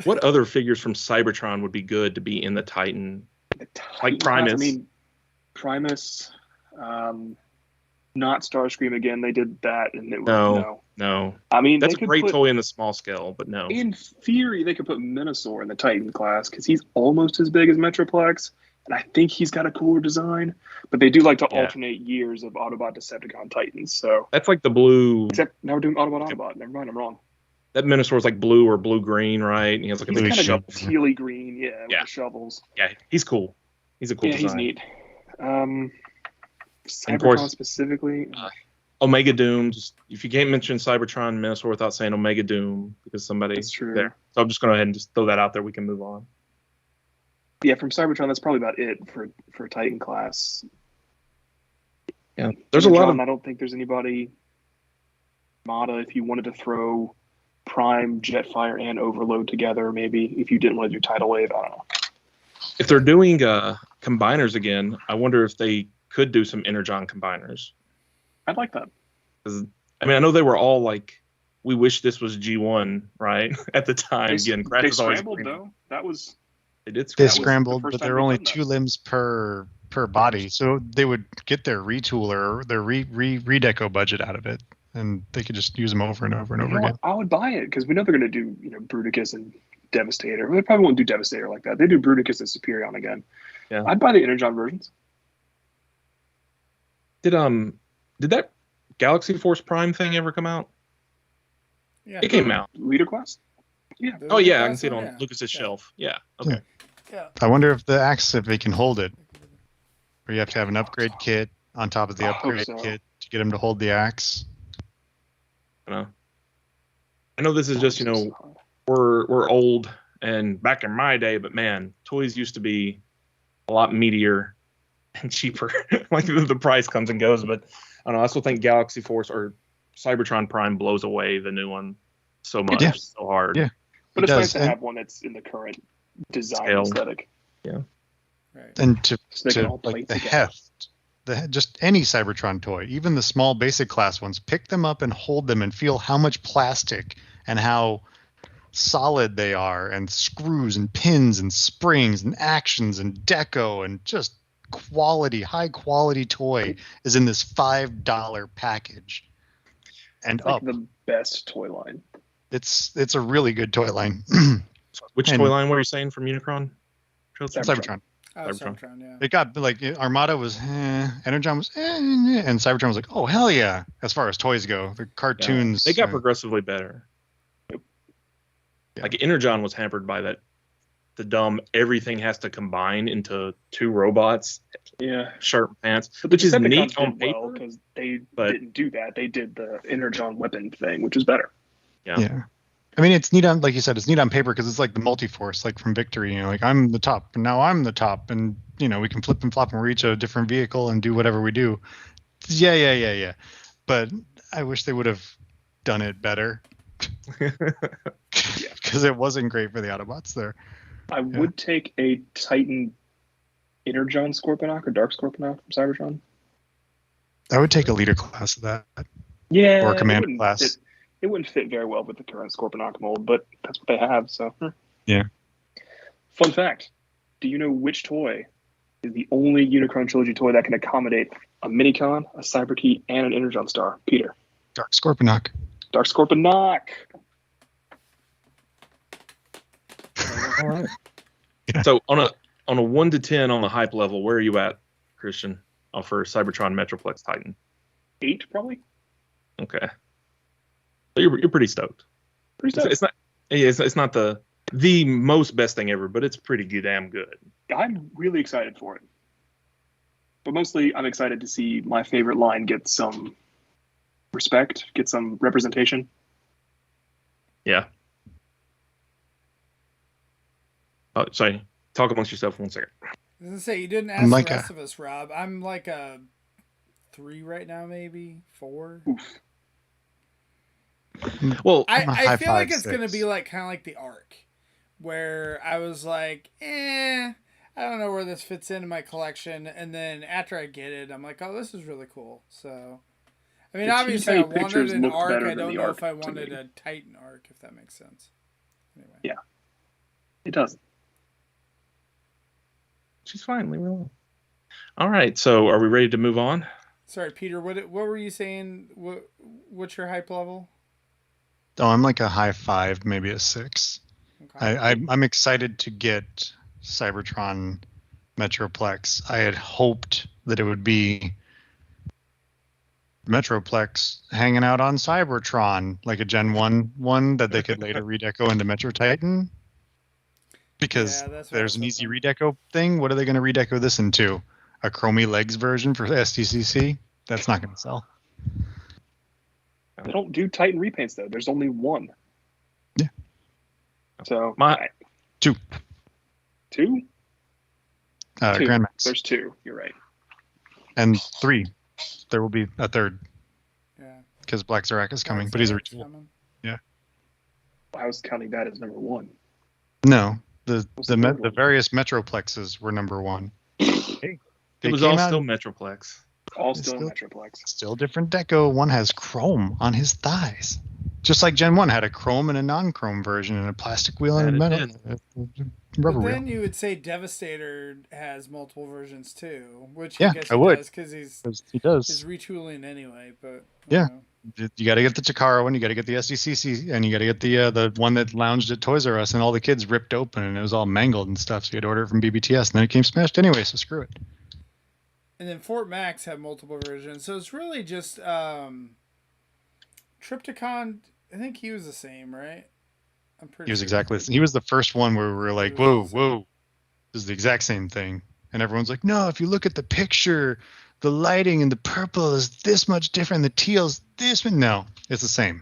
what other figures from Cybertron would be good to be in the Titan? Like Primus. I mean, Primus. Not Starscream again. They did that, and it was no. I mean, that's a great toy in the small scale, but no. In theory, they could put Minosaur in the Titan class, because he's almost as big as Metroplex. and I think he's got a cooler design. But they do like to alternate years of Autobot, Decepticon, Titans. So that's like the blue. Except now we're doing Autobot. Never mind, I'm wrong. That Minosaur's like blue or blue-green, right? And he has like a big kind shovel. of tealy green, with the shovels. Yeah, he's cool. He's a cool design. He's neat. Cybertron of course, specifically. Omega Doom. Just, if you can't mention Cybertron Minosaur without saying Omega Doom, because somebody's there. So I'm just going to go ahead and just throw that out there. We can move on. Yeah, from Cybertron, that's probably about it for Titan class. Yeah, there's a lot of. I don't think there's anybody. Mata, if you wanted to throw Prime, Jetfire, and Overload together, maybe if you didn't want to do Tidal Wave, I don't know. If they're doing combiners again, I wonder if they could do some Energon combiners. I'd like that. Because I know they were all like, we wish this was G1, right? At the time, they scrambled though. That was. They did. They scrambled, but there were only 2 limbs per body, so they would get their retool or their redeco budget out of it, and they could just use them over and over and over again. I would buy it because we know they're going to do Bruticus and Devastator. They probably won't do Devastator like that. They do Bruticus and Superion again. Yeah, I'd buy the Energon versions. Did that Galaxy Force Prime thing ever come out? Yeah, it came out. Leader Class. Yeah. Oh yeah, I can see it on Lucas's shelf. Yeah. Okay. Yeah. I wonder if if they can hold it, or you have to have an upgrade kit on top of the upgrade kit to get them to hold the axe. I know this is just we're old and back in my day, but man, toys used to be a lot meatier and cheaper. Like the price comes and goes, but I don't know. I still think Galaxy Force or Cybertron Prime blows away the new one so much, so hard. Yeah, but it's nice to have one that's in the current design aesthetic. Yeah, right. And to like the heft, just any Cybertron toy, even the small basic class ones, pick them up and hold them and feel how much plastic and how solid they are, and screws and pins and springs and actions and deco and just high quality toy is in this $5 package. And it's like the best toy line. It's a really good toy line. Which toy line were you saying from Unicron? Cybertron. Cybertron, yeah. It got like Armada was, Energon was, and Cybertron was like, oh hell yeah! As far as toys go, the cartoons they got progressively better. Yep. Yeah. Like Energon was hampered by that, the dumb everything has to combine into 2 robots. Yeah, sharp pants, but which is neat on paper because they didn't do that. They did the Energon weapon thing, which is better. Yeah. I mean, it's neat on, like you said, it's neat on paper because it's like the multi-force, like from Victory. Like I'm the top, and now I'm the top, and we can flip and flop and reach a different vehicle and do whatever we do. Yeah. But I wish they would have done it better because it wasn't great for the Autobots there. I would take a Titan Energon Scorponok or Dark Scorponok from Cybertron. I would take a leader class of that. Yeah, or a commander class. It wouldn't fit very well with the current Scorponok mold, but that's what they have. So yeah. Fun fact: do you know which toy is the only Unicron Trilogy toy that can accommodate a Minicon, a Cyberkey, and an Energon Star? Peter. Dark Scorponok. Dark Scorponok. All right. Yeah. So on a 1 to 10 on the hype level, where are you at, Christian? For Cybertron Metroplex Titan? 8 probably. Okay. So you're pretty stoked. It's not the most best thing ever, but it's pretty damn good. I'm really excited for it. But mostly I'm excited to see my favorite line get some respect, get some representation. Yeah. Oh, sorry. Talk amongst yourself 1 second. I was gonna say, you didn't ask the rest of us, Rob. I'm like a 3 right now, maybe 4. Oof. Well, I feel like it's gonna be like kind of like the Ark, where I was like, I don't know where this fits into my collection, and then after I get it, I'm like, oh, this is really cool. So, I mean, obviously, I wanted an Ark. I don't know if I wanted a Titan Ark, if that makes sense. Anyway. Yeah, it does. She's fine. Leave her alone. All right. So, are we ready to move on? Sorry, Peter. What were you saying? What's your hype level? Oh, I'm like a high 5, maybe a 6. Okay. I'm excited to get Cybertron Metroplex. I had hoped that it would be Metroplex hanging out on Cybertron, like a Gen 1 one that they could later redeco into Metro Titan. Because there's an easy redeco thing. What are they going to redeco this into? A Chromie Legs version for STCC? That's not going to sell. They don't do Titan repaints, though. There's only one. Yeah. So, two? Two? Grand Max. There's two. You're right. And 3. There will be a third. Yeah. Because Black Zarak is coming, but he's a retool. Yeah. I was counting that as number 1. No. The various Metroplexes were number 1. It was all still Metroplex. All still Metroplex. Still different deco. One has chrome on his thighs. Just like Gen 1 had a chrome and a non-chrome version and a plastic wheel and a metal rubber wheel. Then you would say Devastator has multiple versions too, which I guess he would. does because he's retooling anyway. But you got to get the Takara one, you got to get the SDCC, and you got to get the one that lounged at Toys R Us, and all the kids ripped open and it was all mangled and stuff. So you had to order it from BBTS, and then it came smashed anyway. So screw it. And then Fort Max had multiple versions, so it's really just Triptychon. I think he was the same, right? I'm pretty. He was exactly. He was the first one where we were like, "Whoa, this is the exact same thing," and everyone's like, "No, if you look at the picture, the lighting and the purple is this much different. The teal's this one. No, it's the same."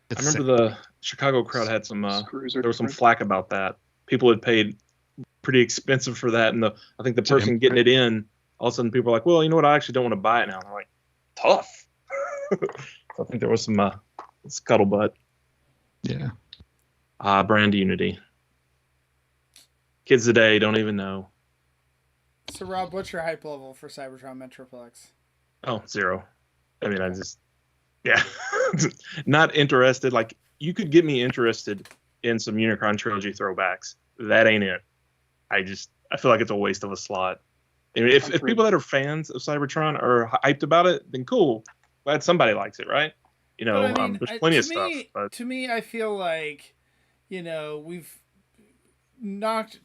I remember the Chicago crowd had some. There was some flack about that. People had paid pretty expensive for that, and I think the person getting it in, all of a sudden people were like, "Well, you know what? I actually don't want to buy it now." And I'm like, "Tough." So I think there was some scuttlebutt. Yeah. Brand unity. Kids today don't even know. So Rob, what's your hype level for Cybertron Metroplex? Oh, 0. I mean, not interested. Like, you could get me interested in some Unicron Trilogy throwbacks. That ain't it. I feel like it's a waste of a slot. I mean, if people that are fans of Cybertron are hyped about it, then cool. Glad somebody likes it, right? You know, I mean, there's plenty of stuff. But... To me, I feel like, you know, we've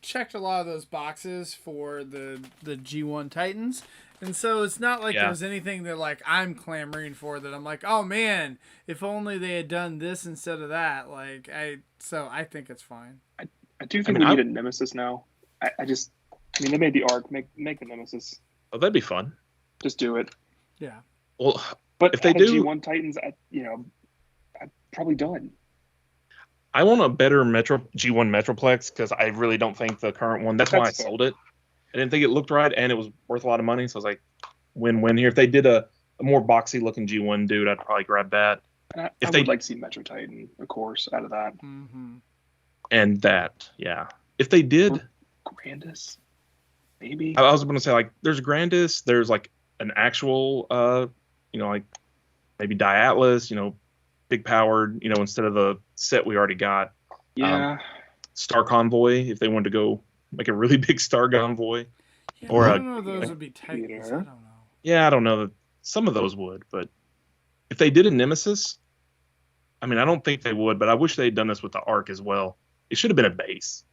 checked a lot of those boxes for the G1 Titans, and so it's not like there's anything that like I'm clamoring for that I'm like, oh man, if only they had done this instead of that. Like I think it's fine. I do think we need a Nemesis now. I mean, they made the Arc. Make the Nemesis. Oh, that'd be fun. Just do it. Yeah. Well, but if they do G1 Titans, I'm probably done. I want a better G1 Metroplex because I really don't think the current one. That's why I sold it. I didn't think it looked right, and it was worth a lot of money. So I was like, win-win here. If they did a more boxy looking G1 dude, I'd probably grab that. I would like to see Metro Titan, of course, out of that. Mm-hmm. And that, yeah. If they did, Grandis, maybe. I was going to say, like, there's Grandis. There's like an actual, like maybe Diatlas, big powered, instead of the set we already got. Yeah. Star Convoy, if they wanted to go make a really big Star Convoy. Yeah, or I don't know if those would be Titans. I don't know. Yeah, I don't know. Some of those would, but if they did a Nemesis, I mean, I don't think they would, but I wish they had done this with the Arc as well. It should have been a base.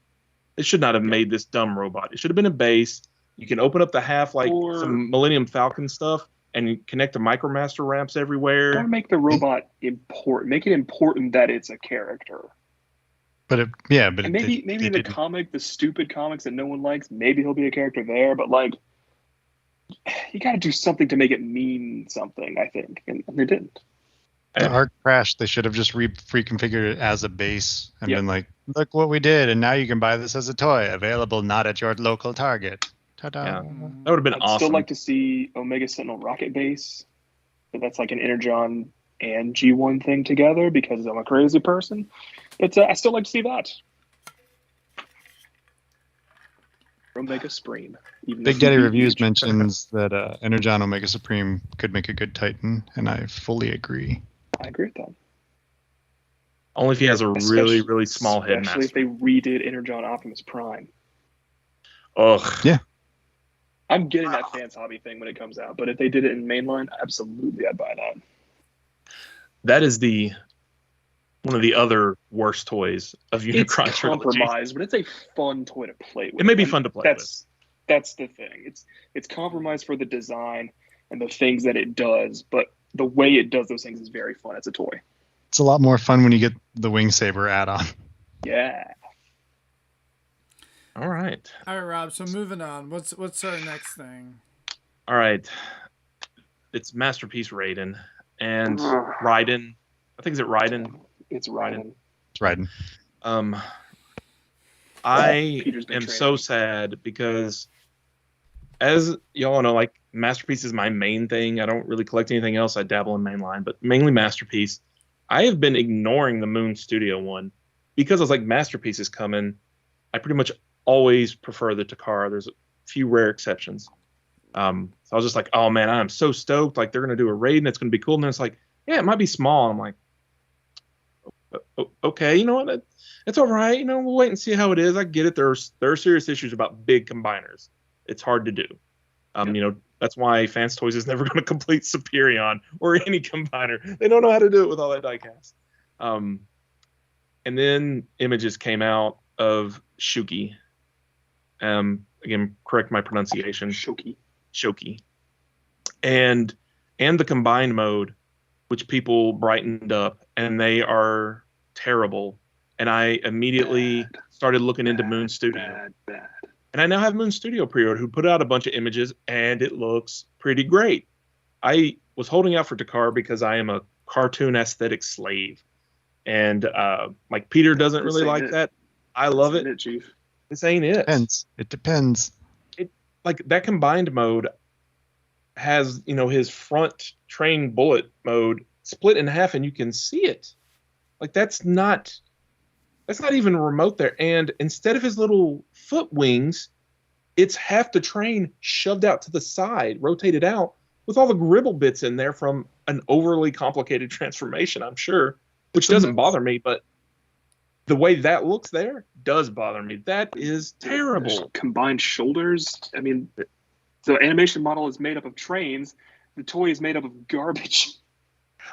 They should not have made this dumb robot. It should have been a base. You can open up the half like some Millennium Falcon stuff and connect the Micromaster ramps everywhere. Or make the robot important. Make it important that it's a character. But maybe in the comic, the stupid comics that no one likes, maybe he'll be a character there. But like, you got to do something to make it mean something. I think, and they didn't. The Arc crashed. They should have just reconfigured it as a base and been like, "Look what we did, and now you can buy this as a toy, available not at your local Target." Ta-da! Yeah. That would have been awesome. I'd still like to see Omega Sentinel rocket base. So that's like an Energon and G1 thing together because I'm a crazy person. But I still like to see that. Omega Supreme. Big Daddy Reviews mentions that Energon Omega Supreme could make a good Titan, and I fully agree. I agree with that. Only if he has a really, really small headmaster. Especially if they redid Energon Optimus Prime. Ugh. Yeah. I'm getting that fans hobby thing when it comes out, but if they did it in mainline, absolutely I'd buy that. That is one of the other worst toys of Unicron Trilogy. It's compromised, but it's a fun toy to play with. It may be fun to play with. That's the thing. It's compromised for the design and the things that it does, but the way it does those things is very fun as a toy. It's a lot more fun when you get the Wing Saber add-on. Yeah. All right. All right, Rob. So moving on. What's our next thing? All right. It's Masterpiece Raiden and Raiden. I think, is it Raiden? It's Raiden. It's Raiden. I am so sad because, as y'all know, like, Masterpiece is my main thing. I don't really collect anything else. I dabble in mainline, but mainly Masterpiece. I have been ignoring the Moon Studio one because I was like, Masterpiece is coming. I pretty much always prefer the Takara. There's a few rare exceptions. So I was just like, oh man, I'm so stoked. Like, they're going to do a raid and it's going to be cool. And then it's like, yeah, it might be small. I'm like, okay, you know what? It's all right. You know, we'll wait and see how it is. I get it. There are serious issues about big combiners. It's hard to do. You know, that's why Fans Toys is never going to complete Superion or any combiner. They don't know how to do it with all that diecast. And then images came out of Shuki. Again, correct my pronunciation. Shoki. And the combined mode, which people brightened up, and they are terrible. And I immediately started looking into Moon Studio. Bad. And I now have Moon Studio pre-order, who put out a bunch of images, and it looks pretty great. I was holding out for Takara because I am a cartoon aesthetic slave. And like, Peter doesn't really like that. I love it. Chief. This ain't it. It depends. Like, that combined mode has, you know, his front train bullet mode split in half, and you can see it. Like, that's not even remote there. And instead of his little foot wings, it's half the train shoved out to the side, rotated out, with all the gribble bits in there from an overly complicated transformation, I'm sure, which doesn't bother me, but the way that looks there does bother me. That is terrible. There's combined shoulders. I mean, the animation model is made up of trains. The toy is made up of garbage.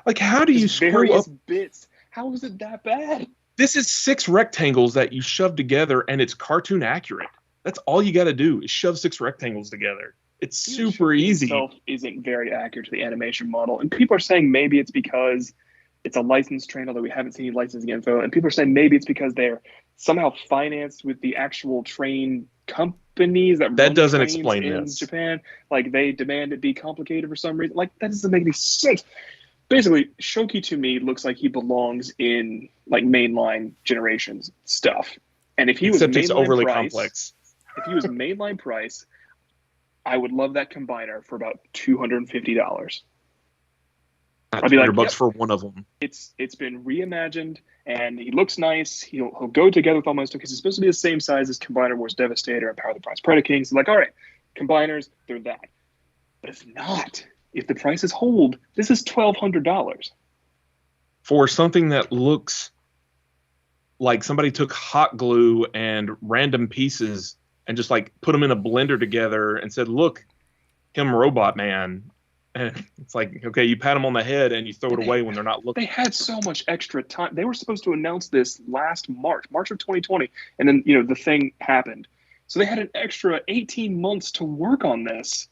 Like, how do you screw up bits? How is it that bad? This is 6 rectangles that you shove together, and it's cartoon accurate. That's all you got to do is shove 6 rectangles together. It's super easy. Itself isn't very accurate to the animation model, and people are saying maybe it's because it's a licensed train, although we haven't seen any licensing info. And people are saying maybe it's because they're somehow financed with the actual train companies that doesn't explain in this. Japan. Like, they demand it be complicated for some reason. Like, that doesn't make any sense. Basically, Shoki to me looks like he belongs in, like, mainline Generations stuff. And if he was it's overly complex. If he was mainline price, I would love that combiner for about $250. I'd be like, $100 for one of them. It's been reimagined, and he looks nice. He'll go together with all my stuff because he's supposed to be the same size as Combiner Wars Devastator and Power of the Prize Predaking. So, like, all right, combiners, they're that. But if not, if the prices hold, this is $1,200 for something that looks like somebody took hot glue and random pieces and just, like, put them in a blender together and said, "Look, him Robot Man." And it's like, okay, you pat them on the head and you throw it away when they're not looking. They had so much extra time. They were supposed to announce this last March of 2020, and then, you know, the thing happened. So they had an extra 18 months to work on this.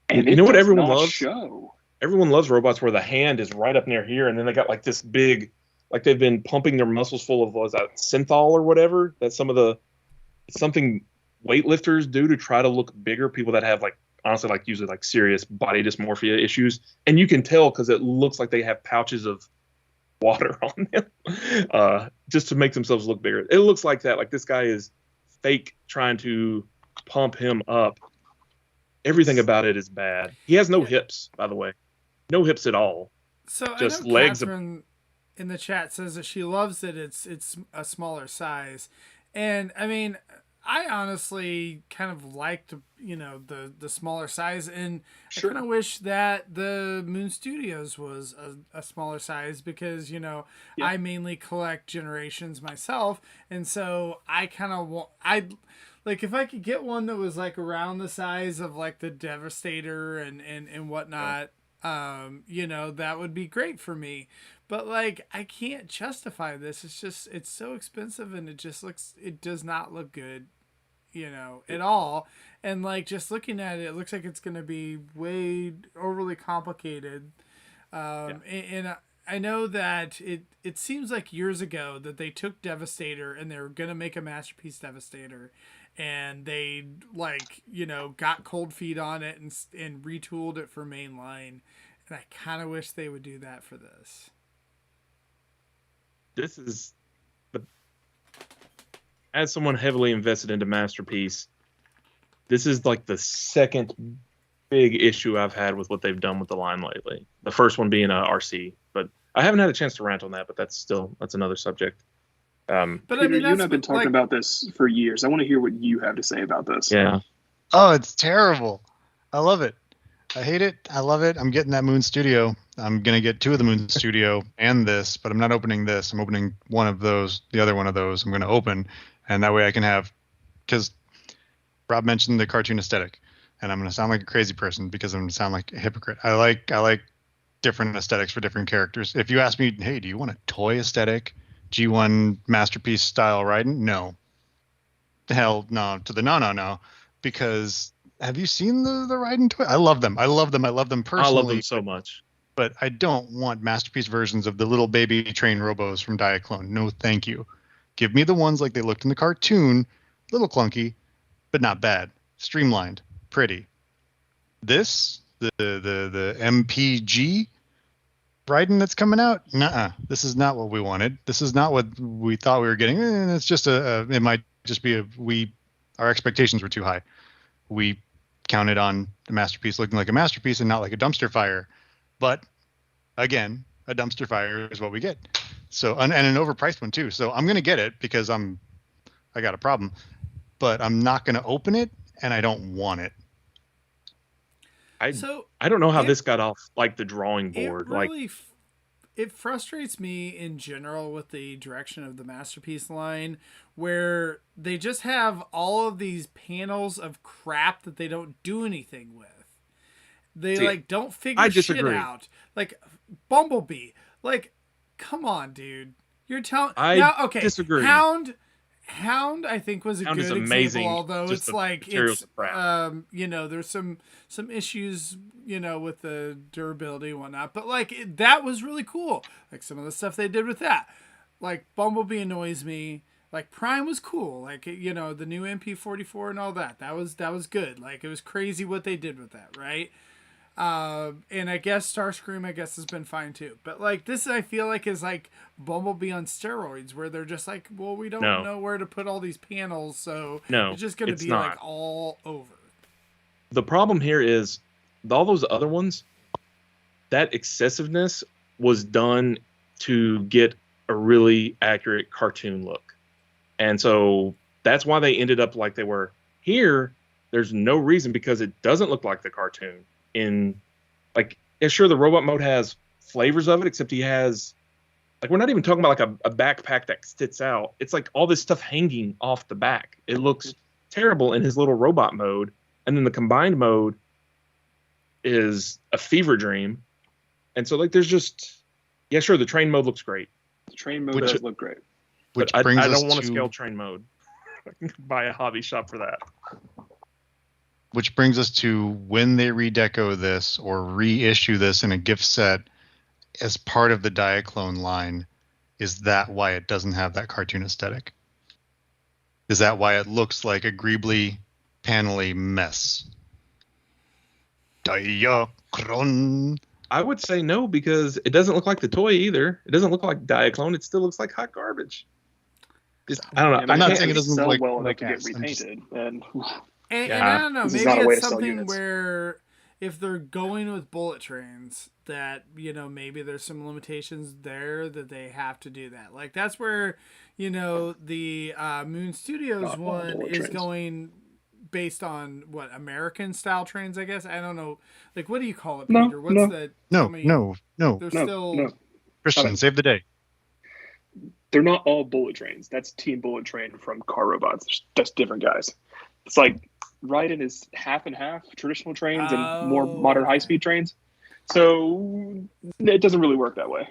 And you know what everyone loves? Show. Everyone loves robots where the hand is right up near here, and then they got, like, this big, like, they've been pumping their muscles full of, what is that, synthol or whatever? That's something weightlifters do to try to look bigger. People that have, like, honestly, like, usually, like, serious body dysmorphia issues, and you can tell because it looks like they have pouches of water on them, just to make themselves look bigger. It looks like that. Like, this guy is fake trying to pump him up. Everything about it is bad. He has no hips, by the way, no hips at all. So just I know legs. Catherine in the chat says that she loves that it's a smaller size, and I mean, I honestly kind of liked, you know, the smaller size, and sure. I kind of wish that the Moon Studios was a smaller size because, you know, yeah. I mainly collect Generations myself, and so I kind of like, if I could get one that was, like, around the size of, like, the Devastator and whatnot, you know, that would be great for me. But, like, I can't justify this. It's so expensive, and it does not look good. at all. And like just looking at it, it looks like it's going to be way overly complicated. And I know that it seems like years ago that they took Devastator and they were going to make a Masterpiece Devastator, and they got cold feet on it and retooled it for mainline. And I kind of wish they would do that for this. This is as someone heavily invested into Masterpiece, this is like the second big issue I've had with what they've done with the line lately. The first one being RC, but I haven't had a chance to rant on that, but that's another subject. But Peter, you and I've been talking about this for years. I want to hear what you have to say about this. Yeah. Oh, it's terrible. I love it. I hate it. I love it. I'm getting that Moon Studio. I'm going to get 2 of the Moon Studio and this, but I'm not opening this. I'm opening one of those. The other one of those I'm going to open. And that way I can have, because Rob mentioned the cartoon aesthetic, and I'm going to sound like a crazy person because I'm going to sound like a hypocrite. I like different aesthetics for different characters. If you ask me, hey, do you want a toy aesthetic G1 Masterpiece style Raiden? No. Hell no. To the no. Because have you seen the Raiden toy? I love them. I love them personally. I love them so much. But I don't want Masterpiece versions of the little baby train robos from Diaclone. No, thank you. Give me the ones like they looked in the cartoon, little clunky, but not bad. Streamlined, pretty. This, the MPG Raiden that's coming out, nuh-uh. This is not what we wanted. This is not what we thought we were getting. It's just it might just be our expectations were too high. We counted on the Masterpiece looking like a masterpiece and not like a dumpster fire. But again, a dumpster fire is what we get. So and an overpriced one too. So I'm gonna get it because I got a problem, but I'm not gonna open it, and I don't want it. I don't know how this got off like the drawing board. It frustrates me in general with the direction of the Masterpiece line, where they just have all of these panels of crap that they don't do anything with. They don't figure shit out. Like Bumblebee, come on, dude. You're telling disagree. Hound, I think, was a Hound good is amazing, example. Although just it's there's some issues, with the durability and whatnot. But that was really cool. Like some of the stuff they did with that. Like Bumblebee annoys me. Like Prime was cool. Like the new MP44 and all that. That was good. Like it was crazy what they did with that, right? And I guess Starscream has been fine too, but this I feel like is like Bumblebee on steroids, where they're just like, well, we don't know where to put all these panels, so it's just going to be like all over. The problem here is all those other ones, that excessiveness was done to get a really accurate cartoon look, and so that's why they ended up like they were. Here, there's no reason, because it doesn't look like the cartoon. Sure, the robot mode has flavors of it, except he has, we're not even talking about a backpack that sits out. It's like all this stuff hanging off the back. It looks terrible in his little robot mode, and then the combined mode is a fever dream. And so there's just, sure, the train mode looks great. The train mode does look great. But I don't want to scale train mode. I can buy a hobby shop for that. Which brings us to when they redeco this or reissue this in a gift set as part of the Diaclone line. Is that why it doesn't have that cartoon aesthetic? Is that why it looks like a greebly, panely mess? Diaclone. I would say no, because it doesn't look like the toy either. It doesn't look like Diaclone. It still looks like hot garbage. I don't know. I'm not saying it doesn't look well enough to get repainted. And I don't know, maybe it's something where if they're going with bullet trains, that, maybe there's some limitations there that they have to do that. That's where, the Moon Studios one is going based on what, American style trains, I guess. I don't know. What do you call it, Peter? No. They're still Christian, save the day. They're not all bullet trains. That's Team Bullet Train from Car Robots. That's different guys. It's like Raiden is half and half traditional trains and more modern high-speed trains. So it doesn't really work that way.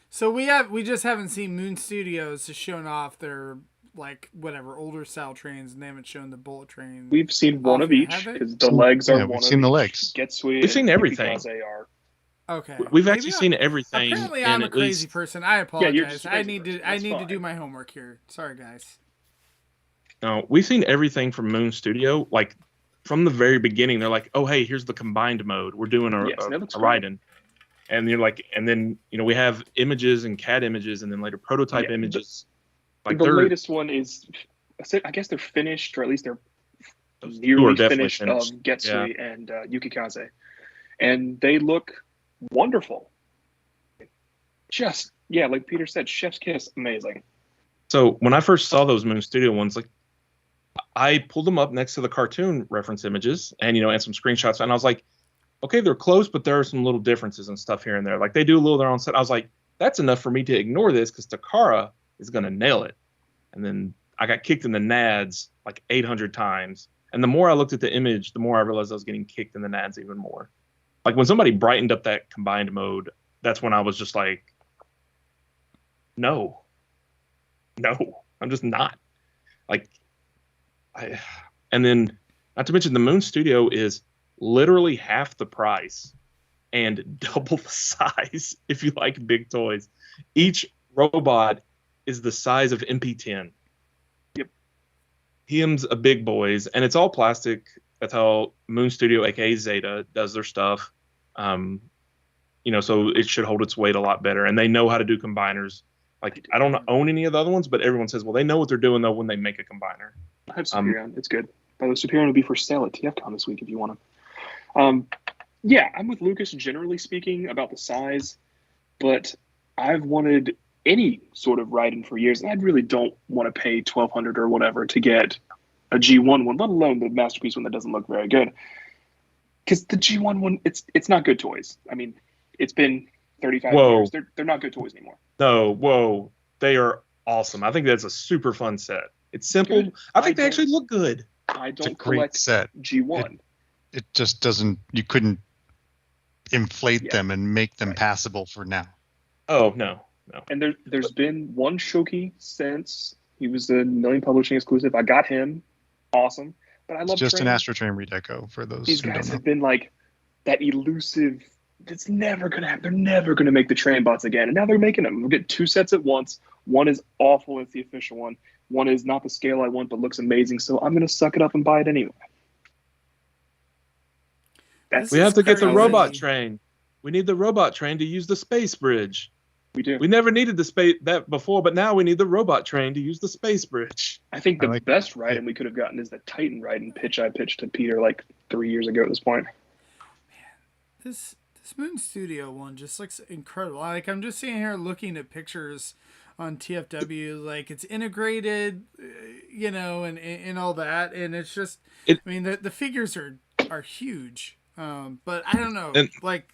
So we just haven't seen Moon Studios has shown off their like whatever older style trains, and they haven't shown the bullet train. We've seen one of each because the legs are one we've seen the each. legs. Getsui We've seen everything. Are. Okay. We've actually seen everything. Apparently, I'm a crazy person. I apologize. I need to do my homework here. Sorry, guys. No, we've seen everything from Moon Studio. Like from the very beginning, they're like, "Oh, hey, here's the combined mode. We're doing a ride-in," and you're like, and then we have images and CAD images, and then later prototype images. Like the latest one is, I guess they're finished, or at least they're nearly finished. Of Getsui and Yukikaze, and they look wonderful. Just like Peter said, chef's kiss, amazing. So when I first saw those Moon Studio ones, like I pulled them up next to the cartoon reference images and and some screenshots, and I was like, okay, they're close, but there are some little differences and stuff here and there. Like they do a little of their own set. I was like, that's enough for me to ignore this because Takara is gonna nail it. And then I got kicked in the nads like 800 times. And the more I looked at the image, the more I realized I was getting kicked in the nads even more. Like when somebody brightened up that combined mode, that's when I was just like, no, I'm just not. Like, and then not to mention the Moon Studio is literally half the price and double the size if you like big toys. Each robot is the size of MP10. Yep. Him's a big boys, and it's all plastic. That's how Moon Studio, aka Zeta, does their stuff. So it should hold its weight a lot better. And they know how to do combiners. Like I don't own any of the other ones, but everyone says, well, they know what they're doing though when they make a combiner. I have Superion. It's good. By the way, Superion will be for sale at TFCon this week if you want them. I'm with Lucas generally speaking about the size, but I've wanted any sort of ride-in for years, and I really don't want to pay $1,200 or whatever to get a G1 one, let alone the Masterpiece one that doesn't look very good. Because the G1 one, it's not good toys. I mean, it's been 35 years. They're not good toys anymore. No, they are awesome. I think that's a super fun set. It's simple. I think they actually look good. I don't collect set. G1. It just doesn't. You couldn't inflate them and make them passable for now. Oh no. And there's been one Shoki since he was a Million Publishing exclusive. I got him, awesome. But I love just an Astro Train redeco for those. These guys have been like that elusive. It's never gonna happen. They're never gonna make the train bots again, and now they're making them. We'll get two sets at once. One is awful. It's the official one. One is not the scale I want, but looks amazing. So I'm gonna suck it up and buy it anyway. We have to get the robot train. We need the robot train to use the space bridge. We do. We never needed that before, but now we need the robot train to use the space bridge. I think the best ride-in we could have gotten is the Titan ride-in pitch I pitched to Peter like 3 years ago at this point. Man, this Moon Studio one just looks incredible. Like I'm just sitting here looking at pictures on TFW, like it's integrated, and all that, and it's just, I mean, the figures are huge, but I don't know, like.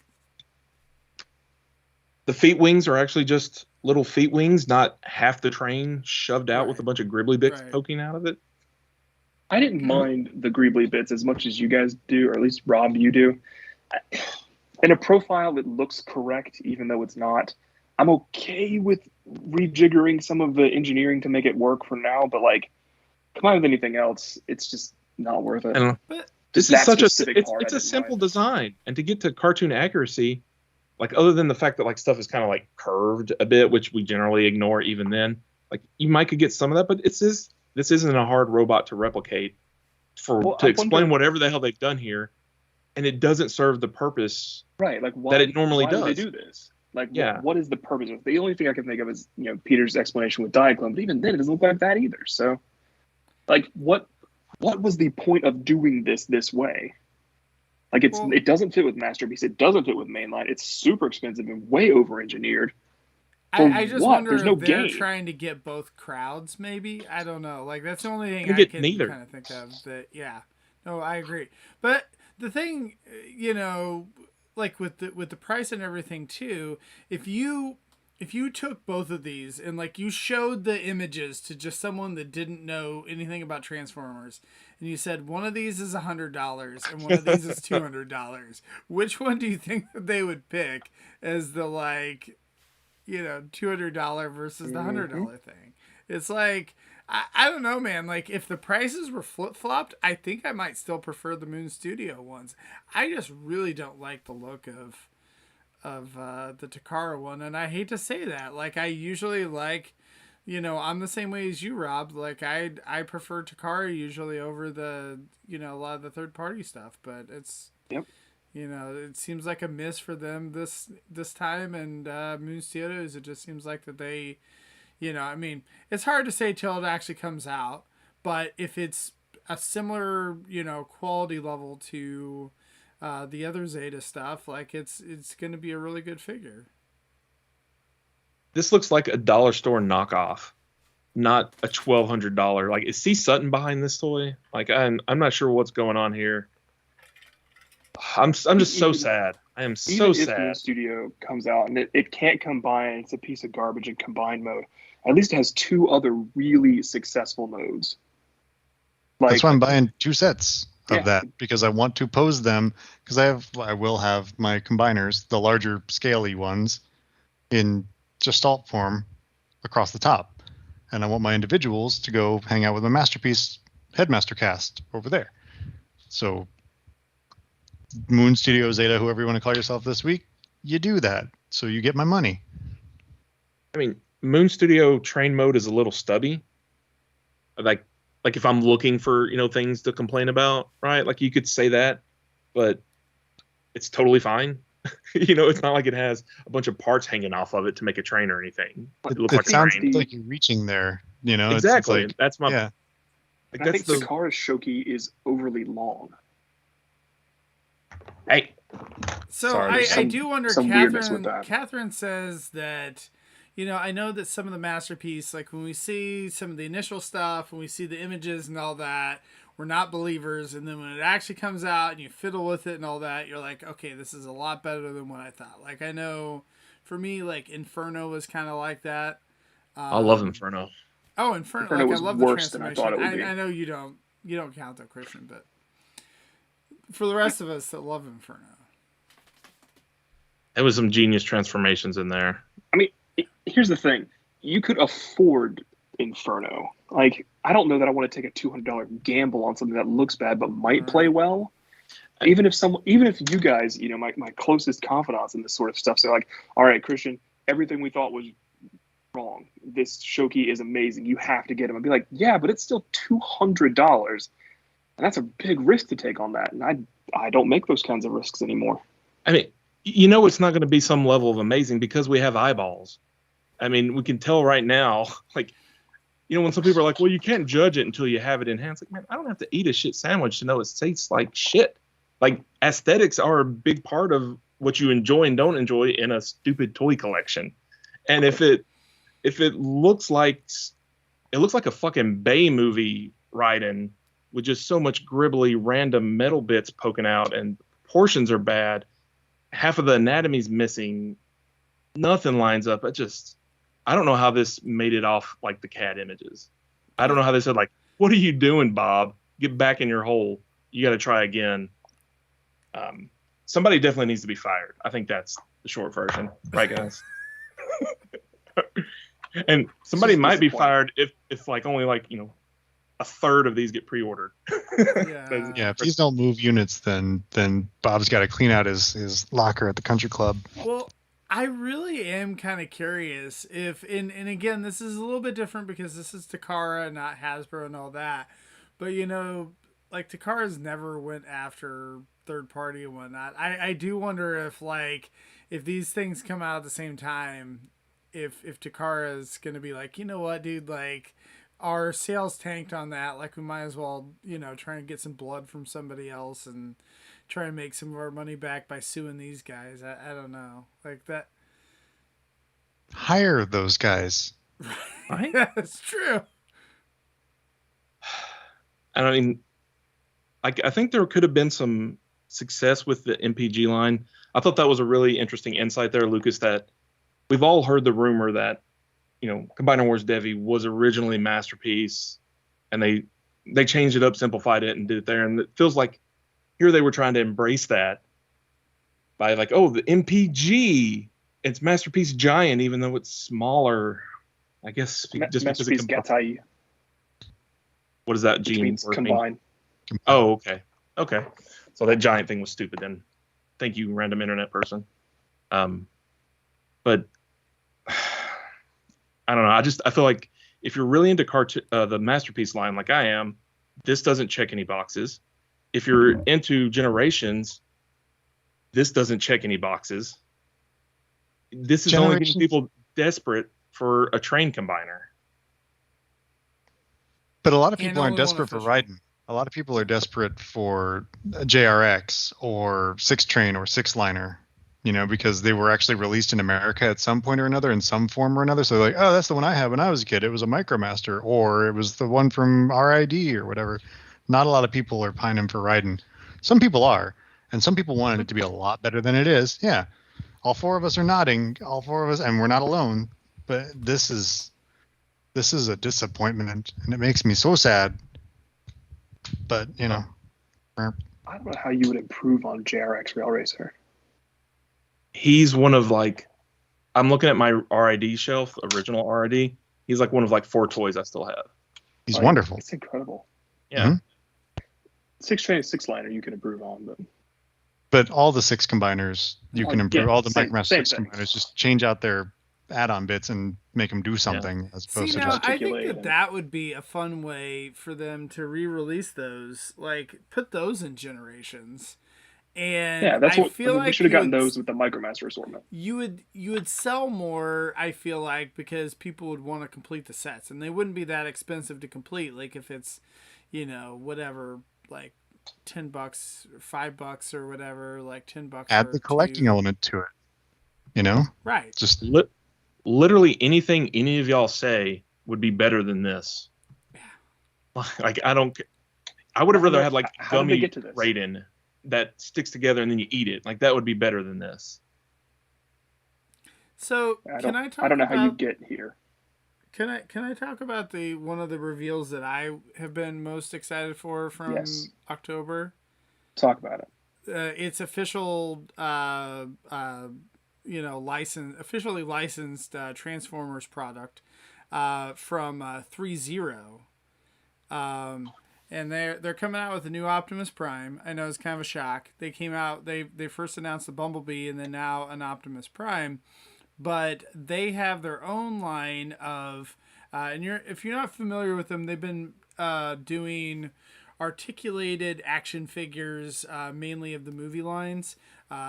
The feet wings are actually just little feet wings, not half the train shoved out with a bunch of gribbly bits poking out of it. I didn't mind the gribbly bits as much as you guys do, or at least Rob, you do. In a profile that looks correct, even though it's not, I'm okay with rejiggering some of the engineering to make it work for now, but like, come on with anything else, it's just not worth it. But this is such it's a simple design, and to get to cartoon accuracy, like other than the fact that like stuff is kind of like curved a bit, which we generally ignore even then, like you might could get some of that, but this isn't a hard robot to replicate to explain whatever the hell they've done here, and it doesn't serve the purpose that it normally does. Why do they do this? Like, what is the purpose of it? The only thing I can think of is Peter's explanation with Diaclone, but even then it doesn't look like that either. So, like, what was the point of doing this way? Like it doesn't fit with Masterpiece. It doesn't fit with Mainline. It's super expensive and way over-engineered. I just wonder if they're trying to get both crowds, maybe. I don't know. Like that's the only thing I can kind of think of. That no, I agree. But the thing, like with the price and everything too, if you took both of these and like you showed the images to just someone that didn't know anything about Transformers, and you said one of these is $100 and one of these is $200, which one do you think that they would pick as the $200 versus the $100 thing? It's like I don't know, man. Like, if the prices were flip-flopped, I think I might still prefer the Moon Studio ones. I just really don't like the look of the Takara one, and I hate to say that. Like, I usually like, I'm the same way as you, Rob. Like, I prefer Takara usually over the, a lot of the third-party stuff, but it's... Yep. It seems like a miss for them this time, and Moon Studios, it just seems like that they, I mean, it's hard to say till it actually comes out, but if it's a similar, quality level to the other Zeta stuff, like it's going to be a really good figure. This looks like a dollar store knockoff, not a $1,200. Like, is C Sutton behind this toy? Like, I'm not sure what's going on here. I'm just so sad. I am so sad. If Moon Studio comes out and it can't combine, it's a piece of garbage in combined mode. At least it has 2 other really successful modes. Like, that's why I'm buying 2 sets of that, because I want to pose them, because I will have my combiners, the larger scaly ones, in gestalt form across the top, and I want my individuals to go hang out with my Masterpiece Headmaster cast over there. So Moon Studio, Zeta, whoever you want to call yourself this week, you do that, so you get my money. I mean, Moon Studio train mode is a little stubby. Like if I'm looking for, things to complain about, right? Like, you could say that, but it's totally fine. It's not like it has a bunch of parts hanging off of it to make a train or anything. It sounds like you're reaching there, Exactly. It's like, that's my... Yeah. Like, I think Takara's Shoki is overly long. Hey. So sorry, I do wonder, some weirdness with that. Catherine says that, I know that some of the Masterpiece, like when we see some of the initial stuff, when we see the images and all that, we're not believers. And then when it actually comes out and you fiddle with it and all that, you're like, okay, this is a lot better than what I thought. Like, I know for me, like Inferno was kind of like that. I love Inferno. Oh, Inferno like, was I love worse the than I thought it would be. I know you don't count that, Christian, but for the rest of us that love Inferno. There was some genius transformations in there. I mean, here's the thing. You could afford Inferno. Like, I don't know that I want to take a $200 gamble on something that looks bad but might play well. Even if you guys, my closest confidants in this sort of stuff, say like, all right, Christian, everything we thought was wrong. This Shoki is amazing. You have to get him. I'd be like, yeah, but it's still $200. And that's a big risk to take on that. And I don't make those kinds of risks anymore. I mean, it's not going to be some level of amazing because we have eyeballs. I mean, we can tell right now, like, when some people are like, well, you can't judge it until you have it in hand. It's like, man, I don't have to eat a shit sandwich to know it tastes like shit. Like, aesthetics are a big part of what you enjoy and don't enjoy in a stupid toy collection. And if it looks like a fucking Bay movie ride-in with just so much gribbly random metal bits poking out and proportions are bad, half of the anatomy's missing, nothing lines up. I don't know how this made it off like the CAD images. I don't know how they said, like, what are you doing, Bob? Get back in your hole. You got to try again. Somebody definitely needs to be fired. I think that's the short version. Right, guys? And somebody might be fired if like only like, a third of these get pre-ordered. Yeah, if these don't move units, then Bob's got to clean out his locker at the country club. Well, I really am kind of curious if, and again, this is a little bit different because this is Takara, not Hasbro and all that. But, like, Takara's never went after third party and whatnot. I do wonder if these things come out at the same time, if Takara's going to be like, you know what, dude, like, our sales tanked on that. Like, we might as well, try and get some blood from somebody else and try and make some of our money back by suing these guys. I don't know. Like that. Hire those guys. Right? That's true. And I mean, I think there could have been some success with the MPG line. I thought that was a really interesting insight there, Lucas, that we've all heard the rumor that, Combiner Wars Devi was originally Masterpiece, and they changed it up, simplified it, and did it there. And it feels like here they were trying to embrace that by like, oh, the MPG, it's Masterpiece Giant, even though it's smaller. I guess just because it Gatai. What is that which gene? means working? combine. Oh, okay. So that giant thing was stupid then. Thank you, random internet person. But I don't know. I feel like if you're really into the Masterpiece line like I am, this doesn't check any boxes. If you're into Generations, this doesn't check any boxes. This is only getting people desperate for a train combiner. But a lot of people aren't desperate for Raiden. A lot of people are desperate for a JRX or 6-train or 6-liner, because they were actually released in America at some point or another in some form or another. So they're like, oh, that's the one I had when I was a kid. It was a Micromaster, or it was the one from RID or whatever. Not a lot of people are pining for Raiden. Some people are, and some people wanted it to be a lot better than it is. Yeah. All 4 of us are nodding, all 4 of us, and we're not alone. But this is a disappointment, and it makes me so sad. But, I don't know how you would improve on JRX Rail Racer. He's one of I'm looking at my RID shelf, original RID. He's one of 4 toys I still have. He's wonderful. It's incredible. Yeah. Mm-hmm. 6-train, 6-liner you can improve on, but all the 6 combiners you can improve. Yeah, all the Micromaster 6 combiners, just change out their add-on bits and make them do something as opposed to just. I think that would be a fun way for them to re-release those. Put those in Generations. And that's what feel we should have gotten those with the Micromaster assortment. You would sell more, I feel like, because people would want to complete the sets, and they wouldn't be that expensive to complete. If it's, whatever, $10 or $5 or whatever, $10. Add the collecting element to it. Right. Just literally anything any of y'all say would be better than this. Yeah. I would have rather had gummy Raiden that sticks together and then you eat it. That would be better than this. So I don't know how you get here. Can I talk about one of the reveals that I have been most excited for from October? Talk about it. It's official, officially licensed Transformers product from 3-0. And they're coming out with a new Optimus Prime. I know it's kind of a shock. They came out. They first announced the Bumblebee and then now an Optimus Prime. But they have their own line of, if you're not familiar with them, they've been doing articulated action figures, mainly of the movie lines.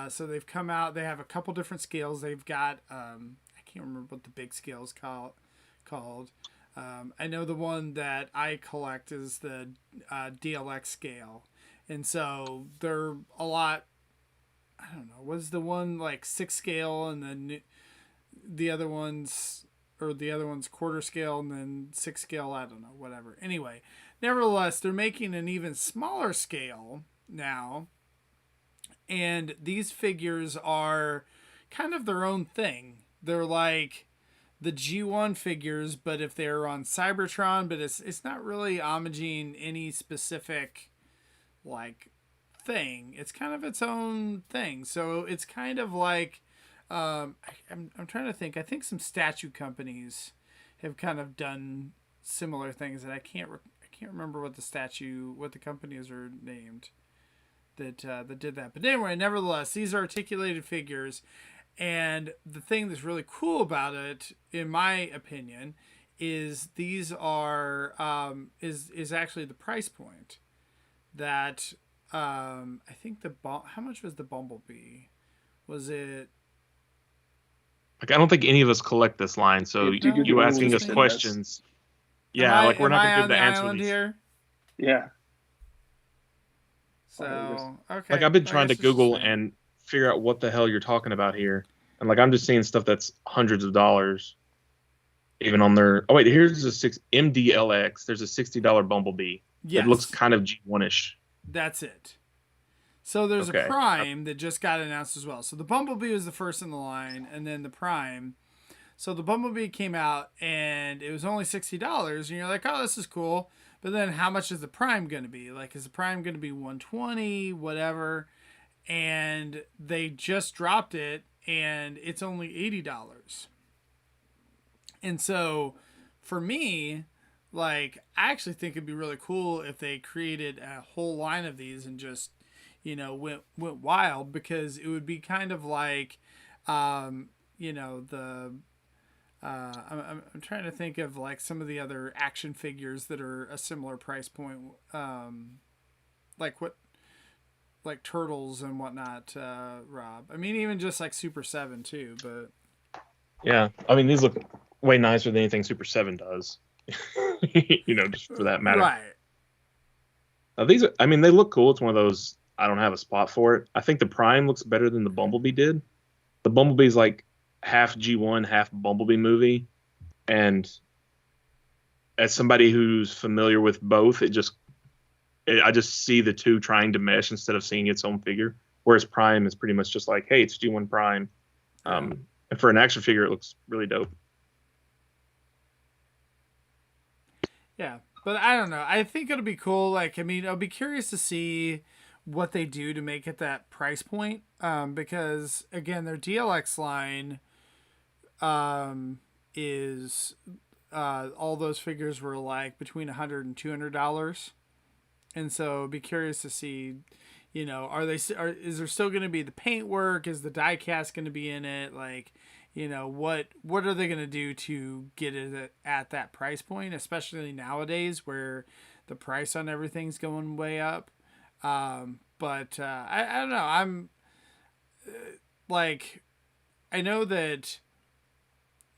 So they've come out. They have a couple different scales. They've got I can't remember what the big scale is called. I know the one that I collect is the DLX scale, and so they're a lot. I don't know. Was the one 6 scale and then the other one's quarter scale and then 6 scale? I don't know. Whatever. Anyway, nevertheless, they're making an even smaller scale now, and these figures are kind of their own thing. They're like the G1 figures, but if they're on Cybertron, but it's not really homaging any specific thing. It's kind of its own thing. So it's kind of I'm trying to think. I think some statue companies have kind of done similar things, and I can't remember what the companies are named that did that. But anyway, nevertheless, these are articulated figures. And the thing that's really cool about it, in my opinion, is these are is actually the price point. That I think how much was the Bumblebee? Was it? I don't think any of us collect this line, so you asking us questions. Yeah, we're not gonna give the answer here. Yeah. So okay. I've been trying to Google and figure out what the hell you're talking about here, and I'm just seeing stuff that's hundreds of dollars, even on their. Oh wait, here's a MDLX. There's a $60 Bumblebee. Yes. It looks kind of G1ish. That's it. So there's a Prime that just got announced as well. So the Bumblebee was the first in the line, and then the Prime. So the Bumblebee came out, and it was only $60, and you're like, oh, this is cool. But then how much is the Prime going to be? Is the Prime going to be $120, whatever? And they just dropped it, and it's only $80. And so for me, like, I actually think it'd be really cool if they created a whole line of these and just, went wild, because it would be kind of like, the I'm trying to think of like some of the other action figures that are a similar price point, like Turtles and whatnot, Rob. I mean, even just like Super 7 too, but Yeah, I mean, these look way nicer than anything Super 7 does. Just for that matter. Right. These are, I mean, they look cool. It's one of those, I don't have a spot for it. I think the Prime looks better than the Bumblebee did. The Bumblebee's like half G1, half Bumblebee movie. And as somebody who's familiar with both, I just see the two trying to mesh instead of seeing its own figure. Whereas Prime is pretty much just like, hey, it's G1 Prime. And for an action figure, it looks really dope. Yeah, but I don't know. I think it'll be cool. Like, I mean, I'll be curious to see what they do to make it that price point. Because again, their DLX line is all those figures were like between $100 and $200, and so I'll be curious to see, is there still going to be the paint work? Is the die cast going to be in it? Like, what are they going to do to get it at that price point, especially nowadays where the price on everything's going way up. But I don't know. I'm like, I know that,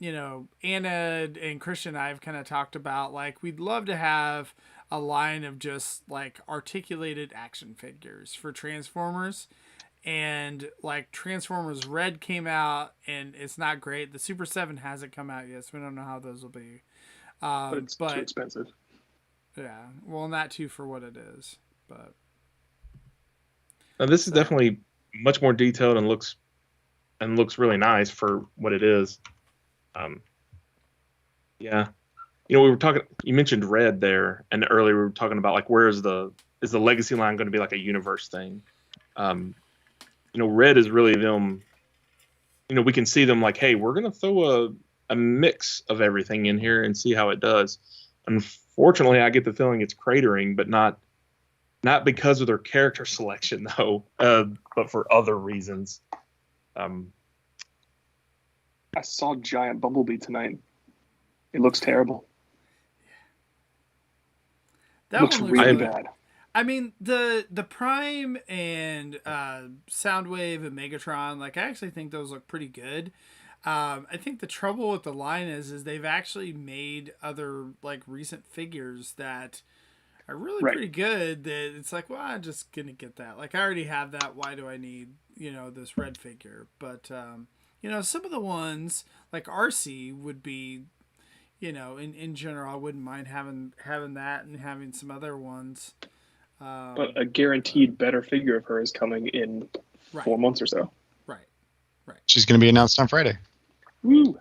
Anna and Christian and I have kind of talked about, like, we'd love to have a line of just like articulated action figures for Transformers. And like Transformers Red came out and it's not great. The Super 7 hasn't come out yet, so we don't know how those will be. But it's too expensive. Yeah, well, not too for what it is, but now, this is definitely much more detailed and looks really nice for what it is. Yeah, we were talking. You mentioned Red there, and earlier we were talking about like is the Legacy line going to be like a universe thing? Red is really them. We can see them like, hey, we're going to throw a mix of everything in here and see how it does. Unfortunately, I get the feeling it's cratering, but not because of their character selection, though, but for other reasons. I saw Giant Bumblebee tonight. It looks terrible. That looks really bad. I mean, the Prime and Soundwave and Megatron, like, I actually think those look pretty good. I think the trouble with the line is they've actually made other like recent figures that are really pretty good. That it's like, well, I'm just gonna get that. Like, I already have that. Why do I need this red figure? But some of the ones like RC would be, in general, I wouldn't mind having that and having some other ones. But a guaranteed better figure of her is coming in 4 months or so. Right. She's going to be announced on Friday. Woo!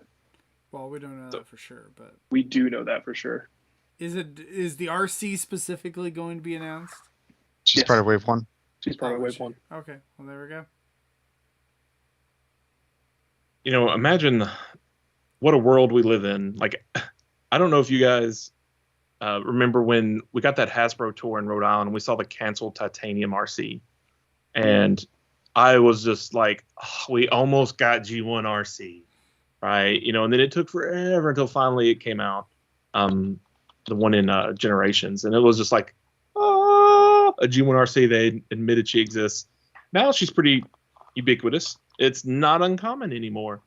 Well, we don't know that for sure, but we do know that for sure. Is the RC specifically going to be announced? She's part of Wave 1. She's part of Wave 1. Okay, well, there we go. Imagine what a world we live in. Like, I don't know if you guys remember when we got that Hasbro tour in Rhode Island and we saw the canceled Titanium RC. And I was just like, we almost got G1 RC, right? And then it took forever until finally it came out, the one in Generations. And it was just like, a G1 RC. They admitted she exists. Now she's pretty ubiquitous. It's not uncommon anymore.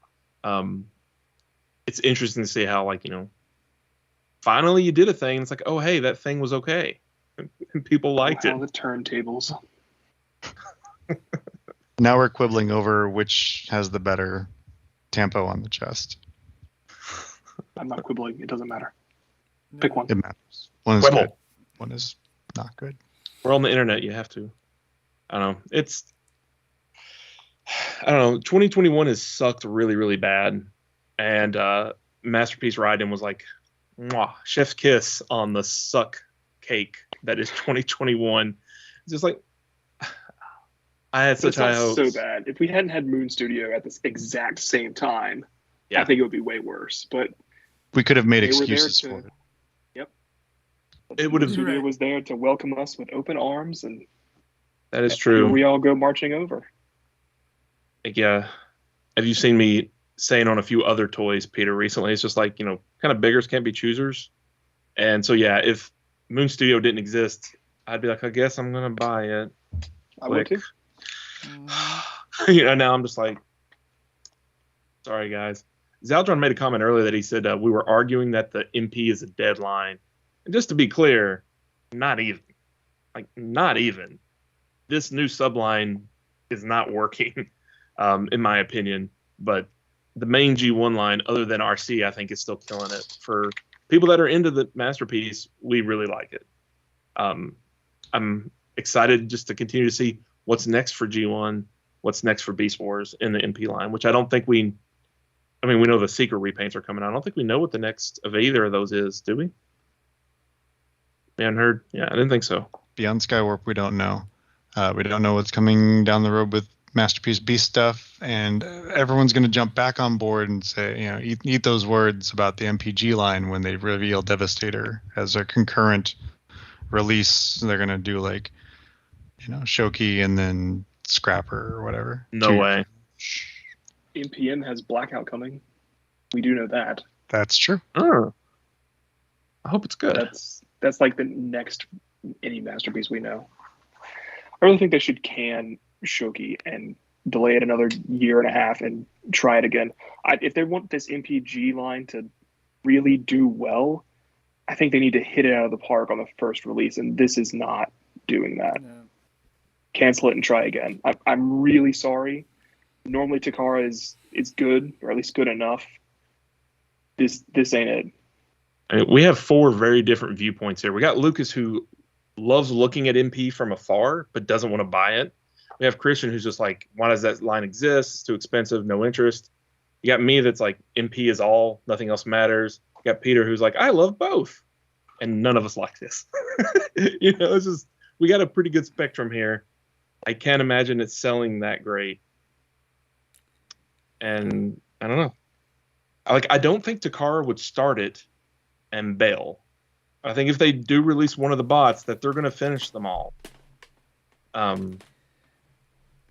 It's interesting to see how, like, finally you did a thing. It's like, oh, hey, that thing was okay. And people liked it. The turntables. Now we're quibbling over which has the better tampo on the chest. I'm not quibbling. It doesn't matter. Pick one. It matters. One is good. One is not good. We're on the internet. You have to. I don't know. I don't know. 2021 has sucked really, really bad. And Masterpiece Raiden was like, mwah, chef's kiss on the suck cake that is 2021. It's just like, I had such high hopes. So bad. If we hadn't had Moon Studio at this exact same time, I think it would be way worse. But we could have made excuses for it. Yep. It would have. Studio was there to welcome us with open arms, and that is true. We all go marching over. Yeah. Have you seen me saying on a few other toys, Peter, recently? It's just like, kind of beggars can't be choosers. And so, yeah, if Moon Studio didn't exist, I'd be like, I guess I'm going to buy it. I would too. Now I'm just like, sorry, guys. Zaldron made a comment earlier that he said we were arguing that the MP is a deadline. And just to be clear, not even. Like, not even. This new subline is not working, in my opinion. But the main G1 line, other than RC, I think is still killing it. For people that are into the Masterpiece, we really like it. I'm excited just to continue to see what's next for G1, what's next for Beast Wars in the MP line, which I don't think we know the Secret repaints are coming out. I don't think we know what the next of either of those is, do we? We haven't heard. Yeah, I didn't think so. Beyond Skywarp, we don't know. We don't know what's coming down the road with Masterpiece Beast stuff, and everyone's going to jump back on board and say, eat those words about the MPG line when they reveal Devastator as a concurrent release. They're going to do like, Shoki and then Scrapper or whatever. No way. MPM has Blackout coming. We do know that. That's true. Oh. I hope it's good. That's like the next any Masterpiece we know. I really think they should can Shoki and delay it another year and a half and try it again. If they want this MPG line to really do well, I think they need to hit it out of the park on the first release, and this is not doing that. No. Cancel it and try again. I'm really sorry. Normally Takara is good, or at least good enough. This ain't it. I mean, we have 4 very different viewpoints here. We got Lucas, who loves looking at MP from afar but doesn't want to buy it. We have Christian, who's just like, why does that line exist? It's too expensive, no interest. You got me, that's like, MP is all, nothing else matters. You got Peter, who's like, I love both, and none of us like this. It's just, we got a pretty good spectrum here. I can't imagine it's selling that great. And I don't know. I don't think Takara would start it and bail. I think if they do release one of the bots, that they're going to finish them all. I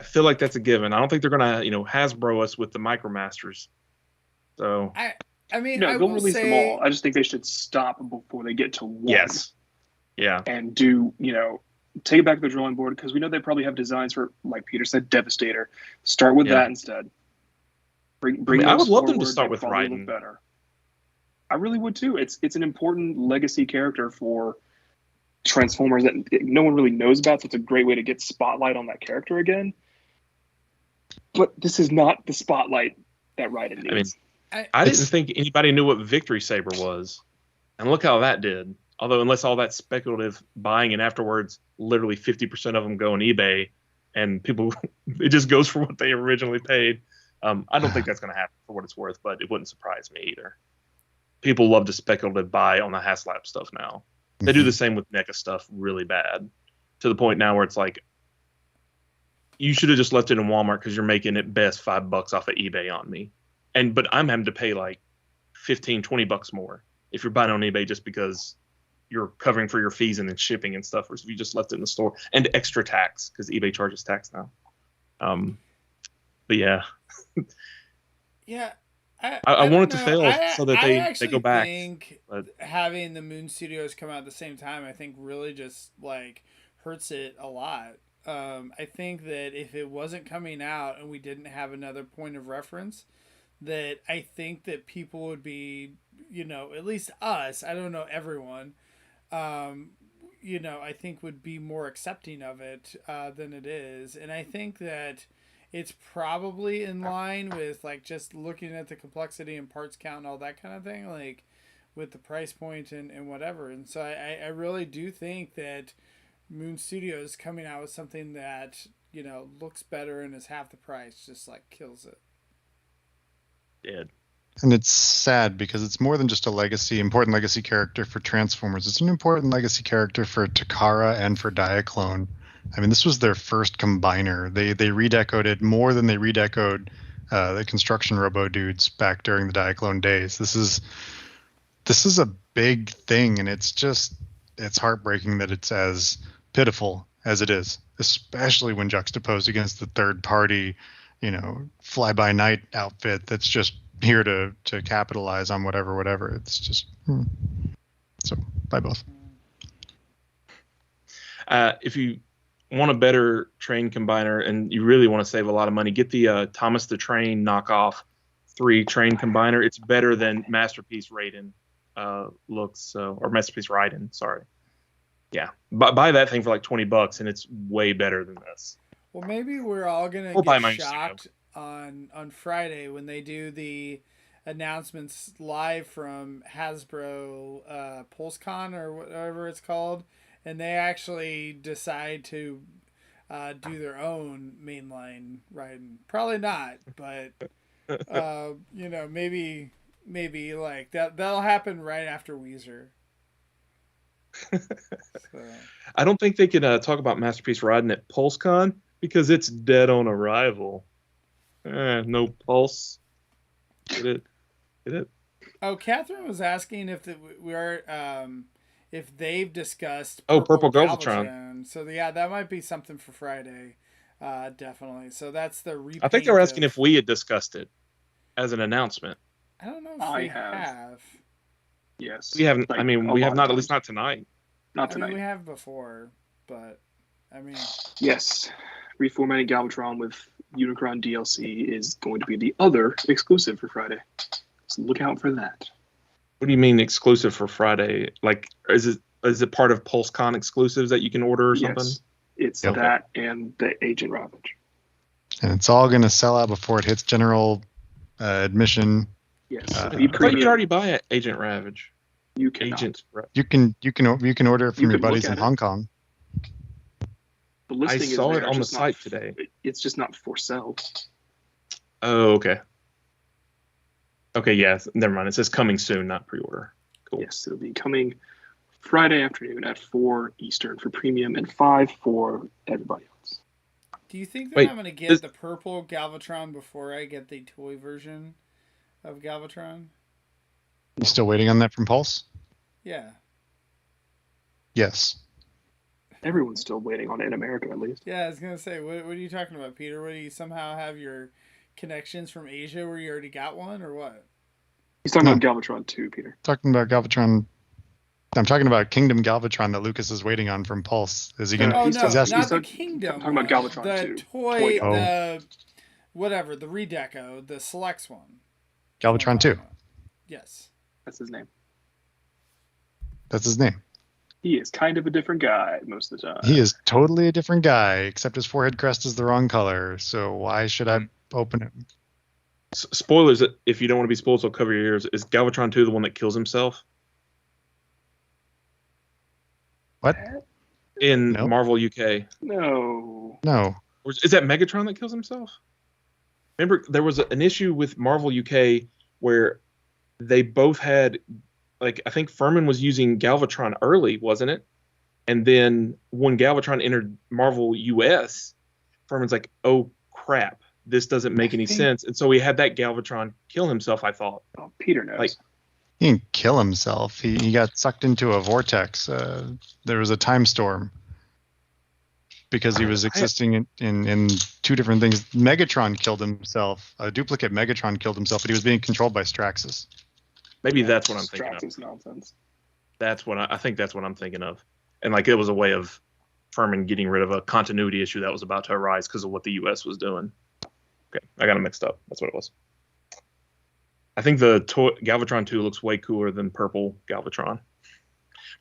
feel like that's a given. I don't think they're going to, Hasbro us with the MicroMasters. So I mean, no, they'll release them all. I just think they should stop before they get to one. Yes. Yeah. And do, take it back to the drawing board, because we know they probably have designs for, like Peter said, Devastator. Start with that instead. I would love them to start with Raiden. Better. I really would too. It's an important legacy character for Transformers that no one really knows about, so it's a great way to get spotlight on that character again. But this is not the spotlight that Raiden needs. I didn't think anybody knew what Victory Saber was, and look how that did. Although, unless all that speculative buying and afterwards, literally 50% of them go on eBay, and people, it just goes for what they originally paid. I don't think that's going to happen for what it's worth, but it wouldn't surprise me either. People love to speculative buy on the Haslab stuff now. They do the same with NECA stuff really bad, to the point now where it's like, you should have just left it in Walmart because you're making at best $5 off of eBay on me. But I'm having to pay like $15-$20 more if you're buying on eBay just because you're covering for your fees and then shipping and stuff, versus if you just left it in the store, and extra tax because eBay charges tax now. But yeah. Yeah. I want it to fail so that they go back. I think having the Moon Studios come out at the same time, I think really just like hurts it a lot. I think that if it wasn't coming out and we didn't have another point of reference, that I think that people would be, at least us, I don't know everyone, I think would be more accepting of it than it is. And I think that it's probably in line with like just looking at the complexity and parts count and all that kind of thing, like with the price point and whatever. And so I really do think that Moon Studios coming out with something that, looks better and is half the price just like kills it. Did. And it's sad because it's more than just a important legacy character for Transformers. It's an important legacy character for Takara and for Diaclone. I mean, this was their first combiner. They redecoed it more than they redecoed the construction robo dudes back during the Diaclone days. This is a big thing, and it's just it's heartbreaking that it's as pitiful as it is, especially when juxtaposed against the third party, fly by night outfit that's just here to capitalize on whatever. It's just so buy both. If you want a better train combiner and you really want to save a lot of money, get the Thomas the Train knockoff 3 train combiner. It's better than Masterpiece Raiden looks, or Masterpiece Raiden, sorry. Yeah, buy that thing for like $20 and it's way better than this. Well, maybe we're all gonna get shocked on Friday when they do the announcements live from Hasbro PulseCon or whatever it's called, and they actually decide to do their own mainline riding. Probably not, but maybe like that'll happen right after Weezer. So. I don't think they can talk about Masterpiece Riding at PulseCon because it's dead on arrival. No pulse. Get it? Oh, Catherine was asking if we are if they've discussed Purple Galvatron. So yeah, that might be something for Friday. Definitely. So that's the repaint. I think they were asking if we had discussed it as an announcement. I don't know if we have. Yes. We haven't. Like, we have not. At least not tonight. Not tonight. We have before, but Yes, reformatting Galvatron with Unicron DLC is going to be the other exclusive for Friday. So look out for that. What do you mean exclusive for Friday? Like, is it part of PulseCon exclusives that you can order or something? Yes, it's that and the Agent Ravage. And it's all going to sell out before it hits general admission. Yes, I thought you could already buy Agent Ravage. You can. You can order it from your buddies in Hong Kong. The listing I saw it on the site today. It's just not for sale. Oh, okay. Okay, yeah, never mind. It says coming soon, not pre-order. Cool. Yes, it'll be coming Friday afternoon at 4 Eastern for premium and 5 for everybody else. Do you think that I'm going to get the purple Galvatron before I get the toy version of Galvatron? You still waiting on that from Pulse? Yeah. Yes. Everyone's still waiting on it in America, at least. Yeah, I was going to say, what are you talking about, Peter? What, do you somehow have your connections from Asia where you already got one, or what? He's talking about Galvatron 2, Peter. Talking about Galvatron. I'm talking about Kingdom Galvatron that Lucas is waiting on from Pulse. Is he going to? Oh, no, not the Kingdom. I'm talking about Galvatron the 2. Toy, the whatever, the Redeco, the Selects one. Galvatron 2. Yes. That's his name. That's his name. He is kind of a different guy most of the time. He is totally a different guy, except his forehead crest is the wrong color. So why should I open it? Spoilers, if you don't want to be spoiled, so cover your ears. Is Galvatron 2 the one that kills himself? What? In Marvel UK? No. Or is that Megatron that kills himself? Remember, there was an issue with Marvel UK where they both had, like, I think Furman was using Galvatron early, wasn't it? And then when Galvatron entered Marvel US, Furman's like, oh, crap. This doesn't make any sense. And so he had that Galvatron kill himself, I thought. Oh, Peter knows. Like, he didn't kill himself. He got sucked into a vortex. There was a time storm because he was existing in two different things. Megatron killed himself. A duplicate Megatron killed himself, but he was being controlled by Straxus. Maybe that's what I'm thinking of. Nonsense. That's what I think that's what I'm thinking of. And like it was a way of Furman getting rid of a continuity issue that was about to arise because of what the US was doing. Okay, I got them mixed up. That's what it was. I think the Galvatron 2 looks way cooler than Purple Galvatron.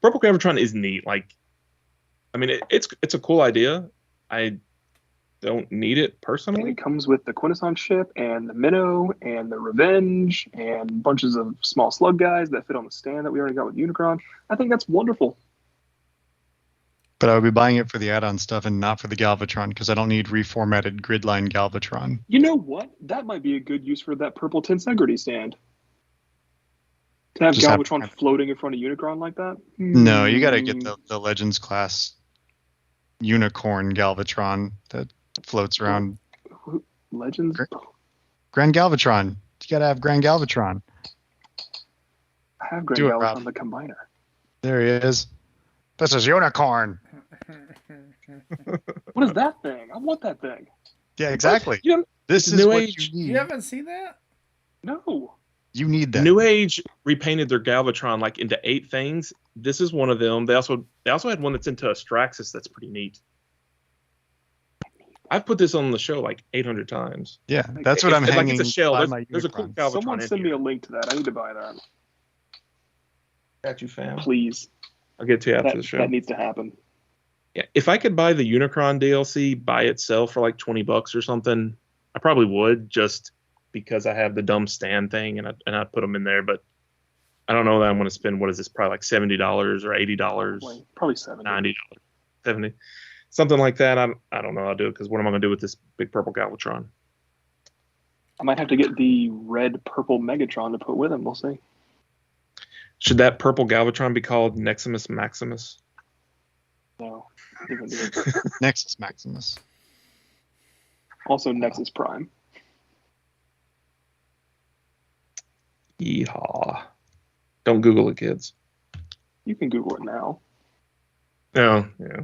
Purple Galvatron is neat. Like, I mean, it's a cool idea. I don't need it personally. And it comes with the Quintesson ship and the Minnow and the Revenge and bunches of small slug guys that fit on the stand that we already got with Unicron. I think that's wonderful. But I would be buying it for the add-on stuff and not for the Galvatron because I don't need reformatted gridline Galvatron. You know what? That might be a good use for that purple Tensegrity stand. To have Galvatron floating in front of Unicron like that? No, you got to get the Legends class Unicorn Galvatron that floats around. Legends? Grand Galvatron. You got to have Grand Galvatron. I have Grand Galvatron, the Combiner. There he is. This is unicorn. What is that thing? I want that thing. Yeah, exactly. This is New what Age. you need. You haven't seen that? No. You need that. New Age repainted their Galvatron like into 8 things. This is one of them. They also had one that's into Astraxus that's pretty neat. I've put this on the show like 800 times. Yeah, that's what I'm like hanging. It's a shell. by There's, my there's a cool Unicron. Galvatron. Someone in send here. me a link to that. I need to buy that. Got you, fam. Please. I'll get to you after the show. That needs to happen. Yeah, if I could buy the Unicron DLC by itself for like $20 or something, I probably would, just because I have the dumb stand thing and I put them in there. But I don't know that I'm going to spend, what is this, probably like $70 or $80, Probably 70. $90, 70, something like that. I don't know. I'll do it because what am I going to do with this big purple Galvatron? I might have to get the red purple Megatron to put with him. We'll see. Should that purple Galvatron be called Neximus Maximus? No. Even do it. Nexus Maximus. Also Nexus Prime. Yeehaw. Don't Google it, kids. You can Google it now. Oh, yeah.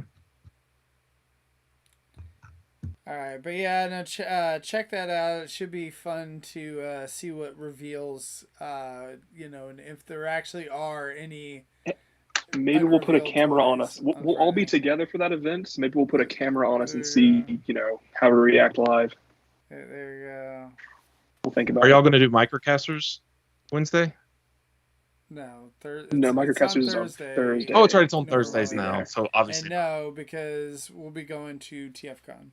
All right, but yeah, no, check that out. It should be fun to see what reveals, and if there actually are any. Maybe we'll put a camera on us. toys We'll all be together for that event. So maybe we'll put a camera on us and see, how to react live. There you go. We'll think about Are it. y'all going to do microcasters Wednesday? No, No, Microcasters is on Thursday. Oh, it's right. It's on No, Thursdays we're now. there. So obviously. And no, because we'll be going to TFCon.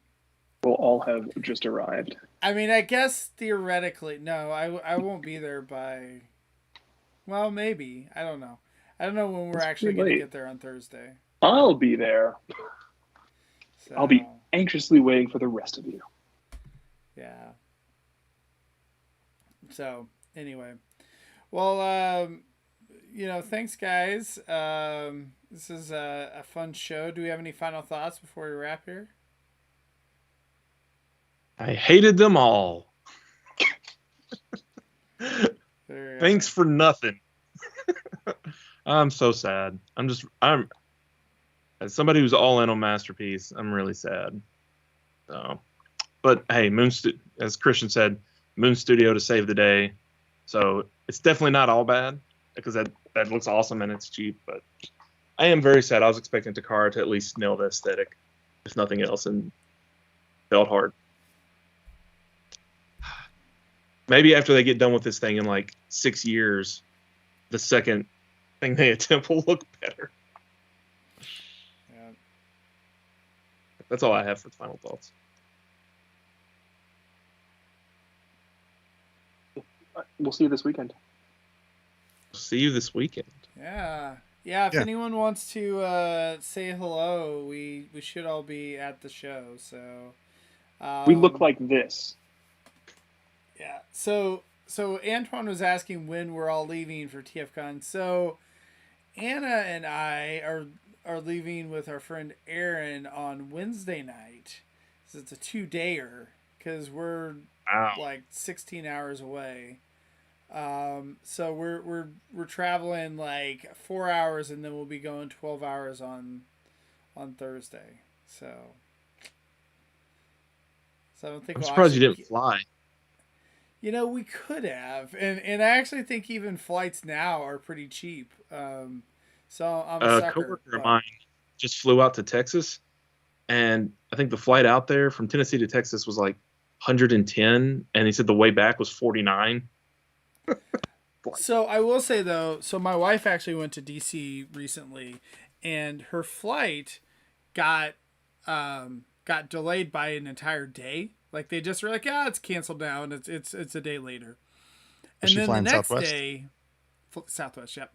We'll all have just arrived. I mean, I guess theoretically, no, I won't be there by. Well, maybe. I don't know. I don't know when we're It's actually pretty going to late. get there on Thursday. I'll be there. So, I'll be anxiously waiting for the rest of you. Yeah. So, anyway. Well, thanks, guys. This is a fun show. Do we have any final thoughts before we wrap here? I hated them all. There, Thanks for nothing. I'm so sad. I'm as somebody who's all in on Masterpiece, I'm really sad. So, but hey, as Christian said, Moon Studio to save the day. So it's definitely not all bad because that looks awesome and it's cheap. But I am very sad. I was expecting Takara to at least nail the aesthetic, if nothing else, and felt hard. Maybe after they get done with this thing in like 6 years, the second thing they attempt will look better. Yeah. That's all I have for final thoughts. We'll see you this weekend. See you this weekend. Yeah. Yeah, if anyone wants to say hello, we should all be at the show. So We look like this. Yeah. So Antoine was asking when we're all leaving for TFCon. So Anna and I are leaving with our friend Aaron on Wednesday night. So it's a 2-dayer because we're like 16 hours away. So we're traveling like 4 hours and then we'll be going 12 hours on Thursday. So I don't think I'm surprised you didn't fly. We could have, and I actually think even flights now are pretty cheap. So I'm a sucker. A coworker of mine just flew out to Texas, and I think the flight out there from Tennessee to Texas was like 110, and he said the way back was 49. So I will say though, so my wife actually went to DC recently, and her flight got delayed by an entire day. Like they just were like, it's canceled now, and it's a day later. And then the next day, Southwest, yep.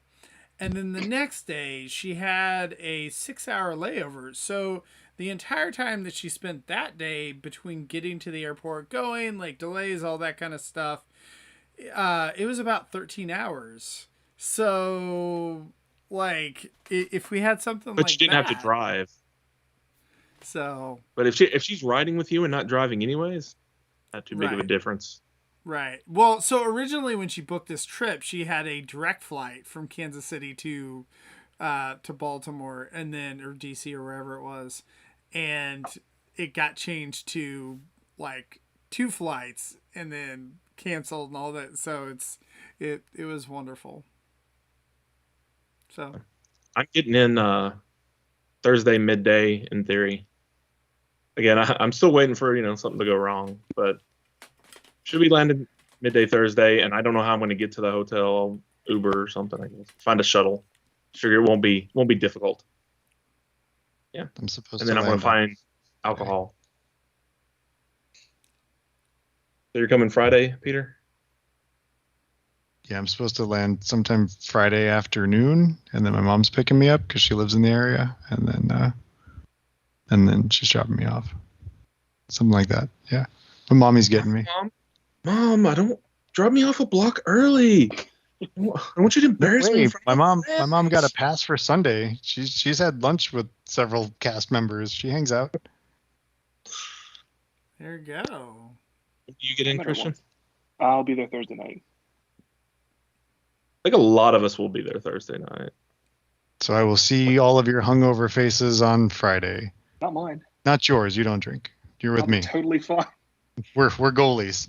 And then the next day, she had a 6-hour layover. So the entire time that she spent that day between getting to the airport, going, like delays, all that kind of stuff, it was about 13 hours. So, like, if we had something but like that. But you didn't have to drive. So. But if she's riding with you and not driving anyways, not too big of a difference. Right. Well, so originally when she booked this trip, she had a direct flight from Kansas City to to Baltimore, and then or DC or wherever it was, and it got changed to like 2 flights and then canceled and all that. So it was wonderful. So I'm getting in Thursday midday in theory. Again, I'm still waiting for something to go wrong, but should be landing midday Thursday, and I don't know how I'm going to get to the hotel. Uber or something. I guess find a shuttle. Figure it won't be difficult. Yeah, I'm supposed and then to I'm going to find alcohol. So you're coming Friday, Peter? Yeah, I'm supposed to land sometime Friday afternoon, and then my mom's picking me up because she lives in the area, and then she's dropping me off. Something like that. Yeah, but mommy's getting me. Mom, I don't drop me off a block early. I want you to embarrass me. My mom got a pass for Sunday. She's had lunch with several cast members. She hangs out. There you go. You get in, Christian? I'll be there Thursday night. I think a lot of us will be there Thursday night. So I will see all of your hungover faces on Friday. Not mine. Not yours. You don't drink. You're with me. Totally fine. We're goalies.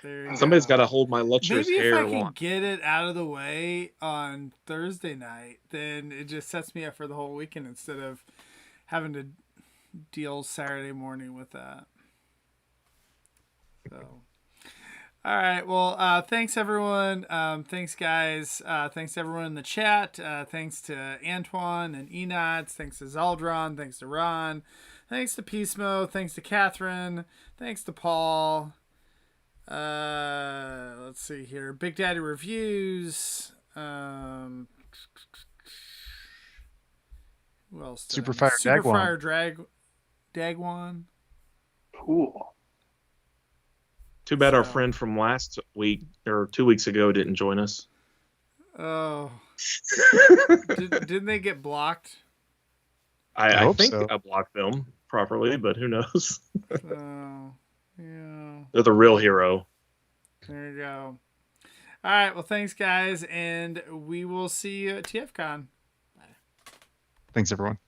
There Somebody's got to hold my lustrous Maybe hair. if I can get it out of the way on Thursday night, then it just sets me up for the whole weekend instead of having to deal Saturday morning with that. So, all right. Well, thanks everyone. Thanks guys. Thanks to everyone in the chat. Thanks to Antoine and Enots. Thanks to Zaldron. Thanks to Ron. Thanks to Pismo. Thanks to Catherine. Thanks to Paul. Let's see here. Big Daddy Reviews. Who else? Superfire Dagwan. Cool. Too bad our friend from last week or 2 weeks ago didn't join us. Oh. Didn't they get blocked? I think so. I blocked them properly, but who knows? Oh, yeah. They're the real hero. There you go. All right. Well, thanks, guys, and we will see you at TFCon. Thanks, everyone.